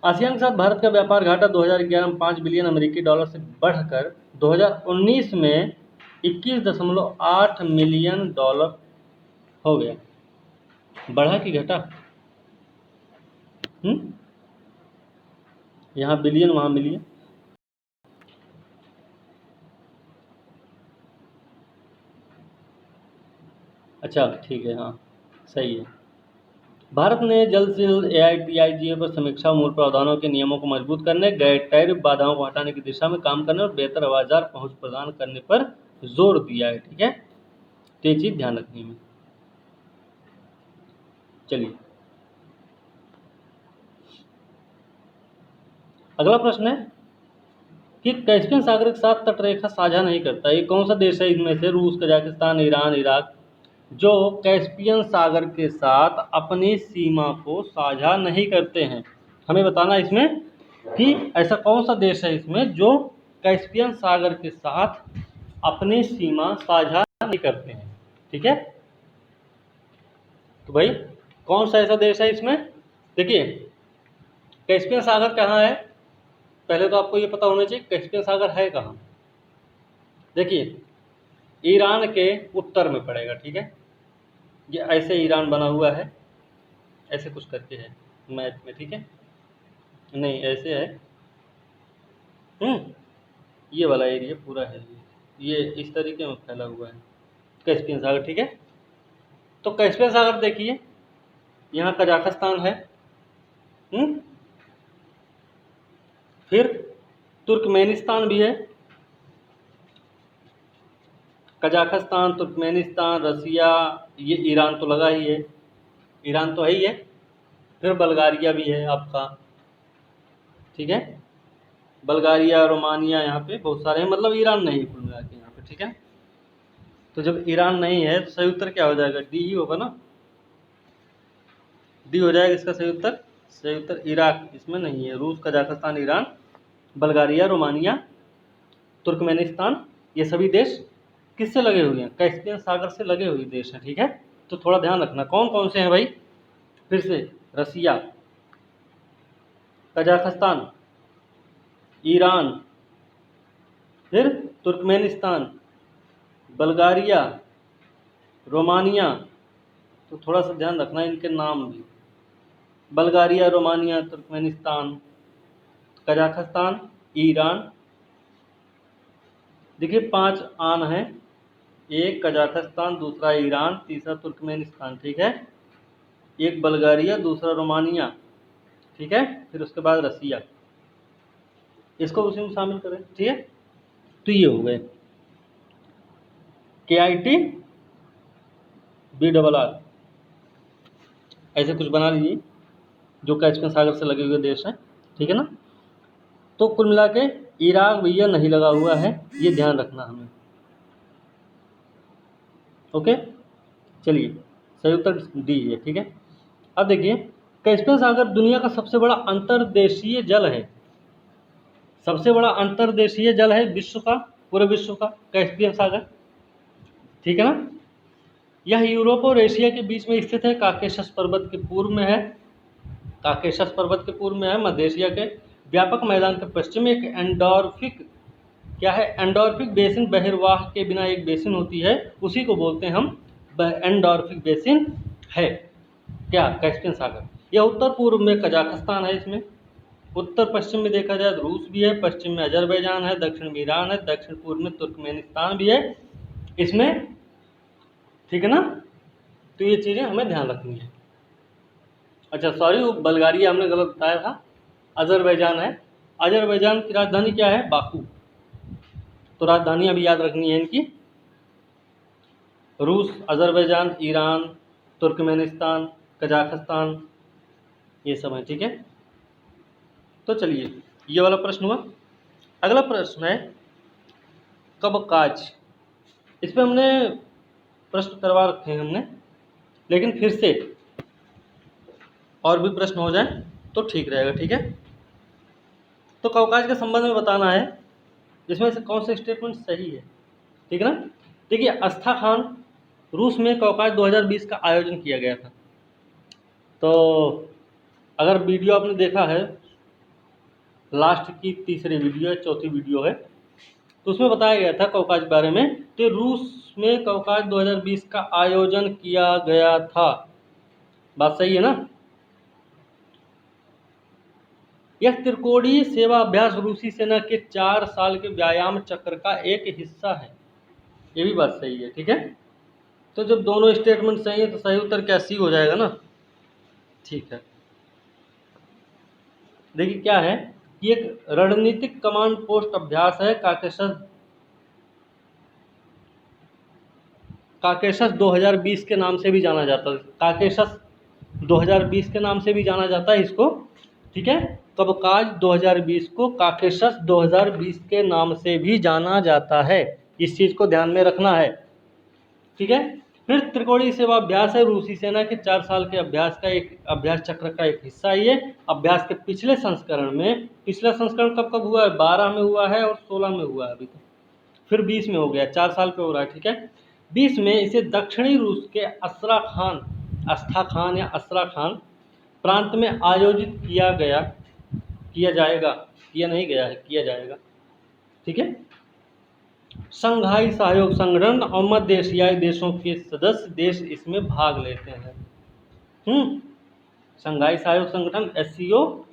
आसियान के साथ भारत का व्यापार घाटा 2011 में 5 बिलियन अमेरिकी डॉलर से बढ़कर 2019 में 21.8 मिलियन डॉलर हो गया। बढ़ा कि घटा? यहाँ बिलियन वहाँ मिलियन। अच्छा ठीक है, हाँ सही है। भारत ने जल्द से जल्द AITIGA पर समीक्षा, मूल प्रावधानों के नियमों को मजबूत करने, गैर टैरिफ बाधाओं को हटाने की दिशा में काम करने और बेहतर बाजार पहुंच प्रदान करने पर जोर दिया है, ठीक है। तो ये चीज़ ध्यान रखनी है। चलिए अगला प्रश्न है कि कैस्पियन सागर के साथ तटरेखा साझा नहीं करता, ये कौन सा देश है इनमें से? रूस, कजाकिस्तान, ईरान, इराक, जो कैस्पियन सागर के साथ अपनी सीमा को साझा नहीं करते हैं। हमें बताना इसमें कि ऐसा कौन सा देश है इसमें जो कैस्पियन सागर के साथ अपनी सीमा साझा नहीं करते हैं, ठीक है। तो भाई कौन सा ऐसा देश है इसमें? देखिए कैस्पियन सागर कहाँ है, पहले तो आपको ये पता होना चाहिए कैस्पियन सागर है कहाँ। देखिए ईरान के उत्तर में पड़ेगा, ठीक है। ये ऐसे ईरान बना हुआ है, ऐसे कुछ करके है मैप में, ठीक है। नहीं ऐसे है, ये वाला एरिया पूरा है, ये इस तरीके में फैला हुआ है, कैस्पियन सागर, ठीक है। तो कैस्पियन सागर देखिए, यहाँ कजाकिस्तान है, फिर तुर्कमेनिस्तान भी है, कजाकिस्तान, तुर्कमेनिस्तान, रसिया, ये ईरान तो लगा ही है, ईरान तो है ही है, फिर बल्गारिया भी है आपका, ठीक है। बल्गारिया, रोमानिया, यहाँ पे बहुत सारे हैं, मतलब ईरान नहीं कुल मिला के यहाँ पे, ठीक है। तो जब ईरान नहीं है तो सही उत्तर क्या हो जाएगा? डी ही होगा ना, डी हो जाएगा इसका सही उत्तर। सही उत्तर इराक इसमें नहीं है। रूस, Kazakhstan, Iran, Bulgaria, Romania, Turkmenistan, ये सभी देश किससे लगे हुए हैं? कैस्पियन सागर से लगे हुए देश हैं, ठीक है। तो थोड़ा ध्यान रखना कौन कौन से हैं भाई, फिर से रसिया, कजाकिस्तान, ईरान, फिर तुर्कमेनिस्तान, बल्गारिया, रोमानिया। तो थोड़ा सा ध्यान रखना इनके नाम भी, Bulgaria, Romania, Turkmenistan, Kazakhstan, Iran. देखिए 5 आन हैं, एक कजाकिस्तान, दूसरा ईरान, तीसरा तुर्कमेनिस्तान, ठीक है। एक बल्गारिया, दूसरा रोमानिया, ठीक है, फिर उसके बाद रसिया, इसको उसी में शामिल करें, ठीक है। तो ये हो गए KIT BRR, ऐसे कुछ बना लीजिए जो कैस्पियन सागर से लगे हुए देश हैं, ठीक है ना। तो कुल मिला के इराक भैया नहीं लगा हुआ है, ये ध्यान रखना हमें, ओके। चलिए सही उत्तर डी है, ठीक है। अब देखिए कैस्पियन सागर दुनिया का सबसे बड़ा अंतर्देशीय जल है, सबसे बड़ा अंतर्देशीय जल है विश्व का, पूरे विश्व का कैस्पियन सागर, ठीक है ना। यह यूरोप और एशिया के बीच में स्थित है, काकेशस पर्वत के पूर्व में है, काकेशस पर्वत के पूर्व में है, मध्य एशिया के व्यापक मैदान के पश्चिम में। एक एंडोर्फिक, क्या है? एंडोर्फिक बेसिन, बहिर्वाह के बिना एक बेसिन होती है, उसी को बोलते हैं हम एंडोर्फिक बेसिन है, क्या? कैस्पियन सागर। यह उत्तर पूर्व में कजाकिस्तान है, इसमें उत्तर पश्चिम में देखा जाए तो रूस भी है, पश्चिम में अजरबैजान है, दक्षिण में ईरान है, दक्षिण पूर्व में तुर्कमेनिस्तान भी है इसमें, ठीक है ना। तो ये चीज़ें हमें ध्यान रखनी है। अच्छा सॉरी, वो बल्गारिया हमने गलत बताया था, अजरबैजान है। अजरबैजान की राजधानी क्या है? बाकू। तो राजधानियाँ भी याद रखनी है इनकी, रूस, अजरबैजान, ईरान, तुर्कमेनिस्तान, कजाकिस्तान, ये सब है, ठीक है। तो चलिए ये वाला प्रश्न हुआ। अगला प्रश्न है कबकाज। इस पर हमने प्रश्न करवा रखे हैं हमने, लेकिन फिर से और भी प्रश्न हो जाए तो ठीक रहेगा, ठीक है। तो कवकाज के संबंध में बताना है, इसमें से कौन सा स्टेटमेंट सही है, ठीक है ना। देखिए अस्ट्राखान, रूस में कवकाज 2020 का आयोजन किया गया था। तो अगर वीडियो आपने देखा है, लास्ट की तीसरी वीडियो है, चौथी वीडियो है, तो उसमें बताया गया था कवकाज के बारे में। तो रूस में कवकाज 2020 का आयोजन किया गया था, बात सही है ना। यह त्रिकोणीय सेवा अभ्यास रूसी सेना के 4 साल के व्यायाम चक्र का एक हिस्सा है, ये भी बात सही है, ठीक है। तो जब दोनों स्टेटमेंट सही है तो सही उत्तर क्या? सी हो जाएगा ना, ठीक है। देखिए क्या है, ये एक रणनीतिक कमांड पोस्ट अभ्यास है, काकेशस 2020 के नाम से भी जाना जाता है, काकेशस 2020 के नाम से भी जाना जाता है इसको, ठीक है। कवकाज 2020 को काकेशस 2020 के नाम से भी जाना जाता है, इस चीज़ को ध्यान में रखना है, ठीक है। फिर त्रिकोणीय सेवा अभ्यास है रूसी सेना के 4 साल के अभ्यास चक्र का एक हिस्सा है ये। अभ्यास के पिछले संस्करण में, पिछला संस्करण कब कब हुआ है? 12 में हुआ है और 16 में हुआ है अभी तक, फिर 20 में हो गया, 4 साल पे हो रहा है, ठीक है। 20 में इसे दक्षिणी रूस के अस्ट्राखान या अस्ट्राखान प्रांत में आयोजित किया जाएगा, किया नहीं गया है, किया जाएगा, ठीक है। शंघाई सहयोग संगठन और मध्य एशियाई देशों के सदस्य देश इसमें भाग लेते हैं। शंघाई सहयोग संगठन SCO,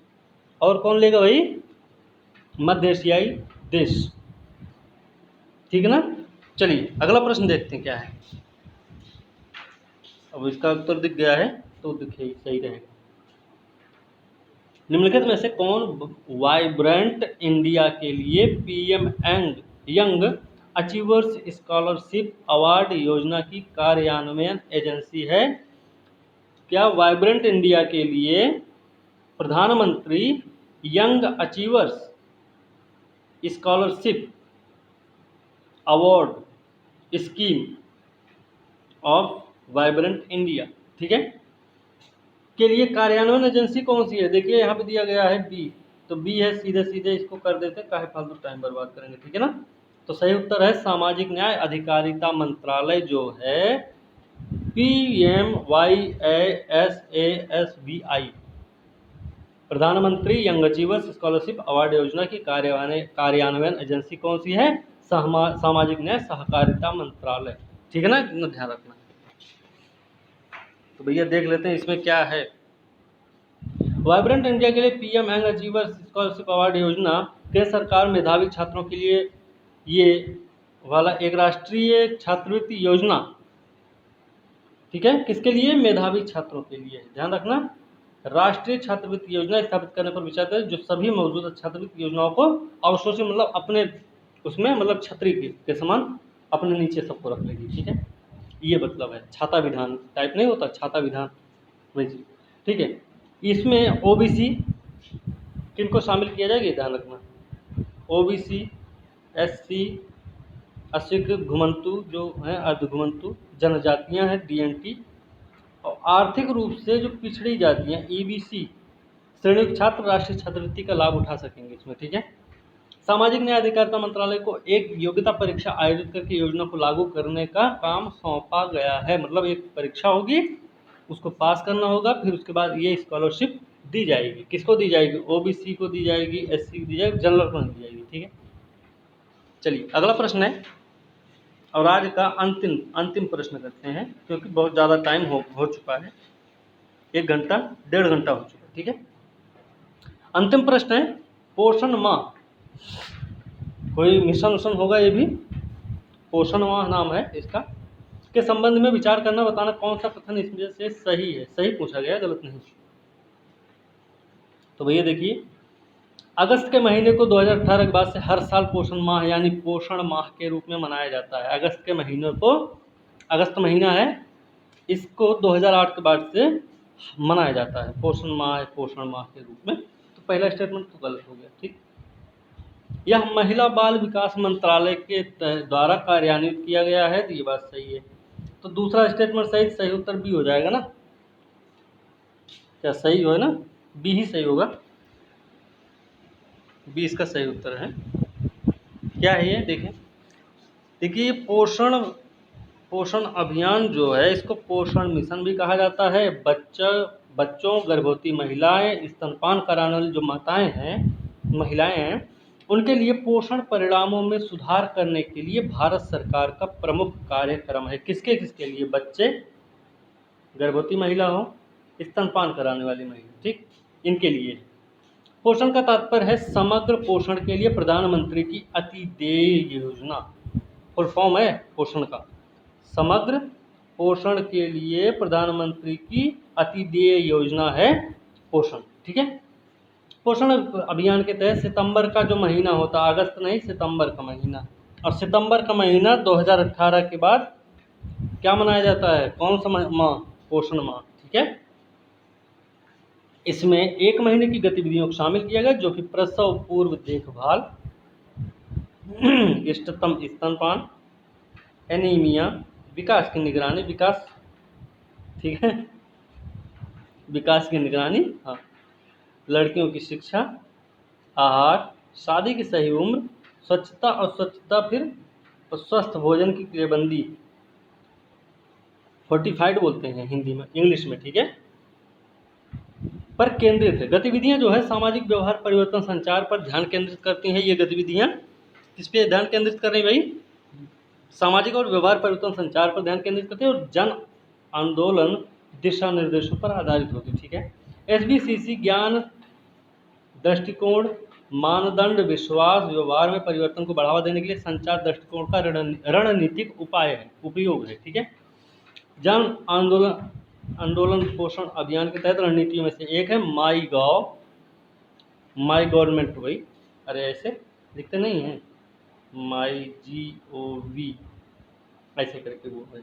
और कौन लेगा भाई? मध्य एशियाई देश, ठीक है ना। चलिए अगला प्रश्न देखते हैं क्या है। अब इसका उत्तर दिख गया है तो दिखे सही रहेगा। निम्नलिखित में से कौन वाइब्रेंट इंडिया के लिए PM and young achievers scholarship award योजना की कार्यान्वयन एजेंसी है? क्या वाइब्रेंट इंडिया के लिए प्रधानमंत्री young achievers scholarship award scheme of vibrant India, ठीक है, के लिए कार्यान्वयन एजेंसी कौन सी है? देखिए यहाँ पे दिया गया है बी, तो बी है, सीधे सीधे इसको कर देते हैं, काहे फालतू टाइम बर्बाद करेंगे, ठीक है ना। तो सही उत्तर है सामाजिक न्याय अधिकारिता मंत्रालय, जो है PMYASASBI, प्रधानमंत्री यंग अचीवर्स स्कॉलरशिप अवार्ड योजना की कार्यान्वयन एजेंसी कौन सी है? सामाजिक न्याय सहकारिता मंत्रालय, ठीक है ना, इतना ध्यान रखना। तो भैया देख लेते हैं इसमें क्या है। वाइब्रेंट इंडिया के लिए PM young achievers scholarship award योजना केंद्र सरकार मेधावी छात्रों के लिए ये वाला एक राष्ट्रीय छात्रवृत्ति योजना, ठीक है, किसके लिए? मेधावी छात्रों के लिए, ध्यान रखना। राष्ट्रीय छात्रवृत्ति योजना स्थापित करने पर विचार करें जो सभी मौजूदा छात्रवृत्ति योजनाओं को अवशोषित मतलब अपने उसमें मतलब छतरी के समान अपने नीचे सबको रख लेगी, ठीक है, ये मतलब है। छाता विधान टाइप नहीं होता, छाता विधान वही चीज, ठीक है। इसमें ओबीसी किनको शामिल किया जाएगा, ध्यान रखना। ओबीसी, एससी, अस्वीकृत घुमंतु जो है, अर्धघुमंतु जनजातियां हैं डीएनटी, और आर्थिक रूप से जो पिछड़ी जातियां ईबीसी श्रेणी छात्र राष्ट्रीय छात्रवृत्ति का लाभ उठा सकेंगे इसमें, ठीक है। सामाजिक न्याय अधिकारिता मंत्रालय को एक योग्यता परीक्षा आयोजित करके योजना को लागू करने का काम सौंपा गया है। मतलब एक परीक्षा होगी, उसको पास करना होगा, फिर उसके बाद ये स्कॉलरशिप दी जाएगी। किसको दी जाएगी? ओबीसी को दी जाएगी, एससी को दी जाएगी, जनरल को नहीं दी जाएगी, ठीक है। चलिए अगला प्रश्न है, और आज का अंतिम प्रश्न करते हैं क्योंकि बहुत ज़्यादा टाइम हो चुका है, 1 घंटा 1.5 घंटा हो चुका है, ठीक है। अंतिम प्रश्न है, पोषण माह, कोई मिशन होगा ये भी, पोषण माह नाम है इसका, के संबंध में विचार करना, बताना कौन सा कथन इसमें से सही है। सही पूछा गया, गलत नहीं। तो भैया देखिए, अगस्त के महीने को 2018 के बाद से हर साल पोषण माह यानी पोषण माह के रूप में मनाया जाता है। अगस्त के महीने को, अगस्त महीना है, इसको 2008 के बाद से मनाया जाता है, पोषण माह के रूप में। तो पहला स्टेटमेंट तो गलत हो गया, ठीक। यह महिला बाल विकास मंत्रालय के द्वारा कार्यान्वित किया गया है, तो ये बात सही है। तो दूसरा स्टेटमेंट सही, सही उत्तर बी हो जाएगा ना, क्या सही हो, है ना, बी ही सही होगा, बी इसका सही उत्तर है। क्या है ये देखें, देखिए पोषण अभियान जो है, इसको पोषण मिशन भी कहा जाता है। बच्चों, गर्भवती महिलाएं, स्तनपान कराने वाली जो महिलाएं हैं, उनके लिए पोषण परिणामों में सुधार करने के लिए भारत सरकार का प्रमुख कार्यक्रम है। किसके लिए? बच्चे, गर्भवती महिला हो, स्तनपान कराने वाली महिला, ठीक, इनके लिए। पोषण का तात्पर्य है समग्र पोषण के लिए प्रधानमंत्री की अतिदेय योजना। फुल फॉर्म है पोषण का, समग्र पोषण के लिए प्रधानमंत्री की अतिदेय योजना है पोषण, ठीक है। पोषण अभियान के तहत सितंबर का जो महीना होता है, अगस्त नहीं, सितंबर का महीना, और सितंबर का महीना 2018 के बाद क्या मनाया जाता है? कौन सा माह? पोषण माह, ठीक है। इसमें 1 महीने की गतिविधियों को शामिल किया गया, जो कि प्रसव पूर्व देखभाल, इष्टतम स्तनपान, एनीमिया, विकास की निगरानी, ठीक है, विकास की निगरानी, हाँ, लड़कियों की शिक्षा, आहार, शादी की सही उम्र, स्वच्छता और स्वच्छता, फिर स्वस्थ भोजन की क्रियाबंदी, फोर्टिफाइड बोलते हैं हिंदी में, इंग्लिश में, ठीक है, पर केंद्रित है। गतिविधियां जो है सामाजिक व्यवहार परिवर्तन संचार पर ध्यान केंद्रित करती हैं। ये गतिविधियां किस पे ध्यान केंद्रित कर रही भाई? सामाजिक और व्यवहार परिवर्तन संचार पर ध्यान केंद्रित करती है, और जन आंदोलन दिशा निर्देशों पर आधारित होती है, ठीक है। SBCC ज्ञान, दृष्टिकोण, मानदंड विश्वास व्यवहार में परिवर्तन को बढ़ावा देने के लिए संचार दृष्टिकोण का रणनीतिक उपाय है, उपयोग है। ठीक है। जन आंदोलन पोषण अभियान के तहत रणनीतियों में से एक है माई गॉव, माई गवर्नमेंट। वही, अरे ऐसे लिखते नहीं है, माई GOV ऐसे करके वो है,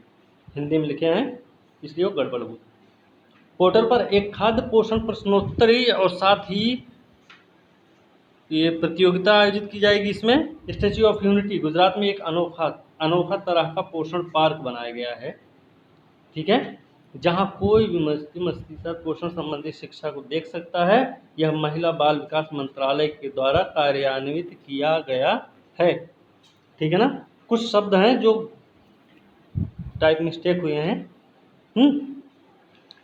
हिंदी में लिखे हैं इसलिए वो गड़बड़ हुई। पोर्टल पर एक खाद्य पोषण प्रश्नोत्तरी और साथ ही ये प्रतियोगिता आयोजित की जाएगी। इसमें स्टैच्यू ऑफ यूनिटी गुजरात में एक अनोखा तरह का पोषण पार्क बनाया गया है। ठीक है, जहां कोई भी मस्ती साथ पोषण संबंधी शिक्षा को देख सकता है। यह महिला बाल विकास मंत्रालय के द्वारा कार्यान्वित किया गया है। ठीक है ना, कुछ शब्द हैं जो टाइप मिस्टेक हुए हैं,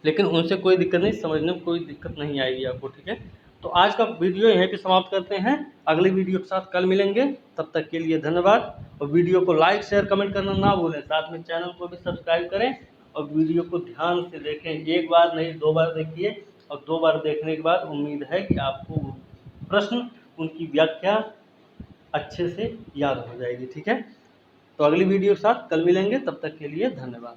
लेकिन उनसे कोई दिक्कत नहीं, समझने में कोई दिक्कत नहीं आएगी आपको। ठीक है, तो आज का वीडियो यहीं पे समाप्त करते हैं। अगले वीडियो के साथ कल मिलेंगे, तब तक के लिए धन्यवाद। और वीडियो को लाइक शेयर कमेंट करना ना भूलें, साथ में चैनल को भी सब्सक्राइब करें और वीडियो को ध्यान से देखें। एक बार नहीं 2 बार देखिए, और 2 बार देखने के बाद उम्मीद है कि आपको प्रश्न, उनकी व्याख्या अच्छे से याद हो जाएगी। ठीक है, तो अगली वीडियो के साथ कल मिलेंगे, तब तक के लिए धन्यवाद।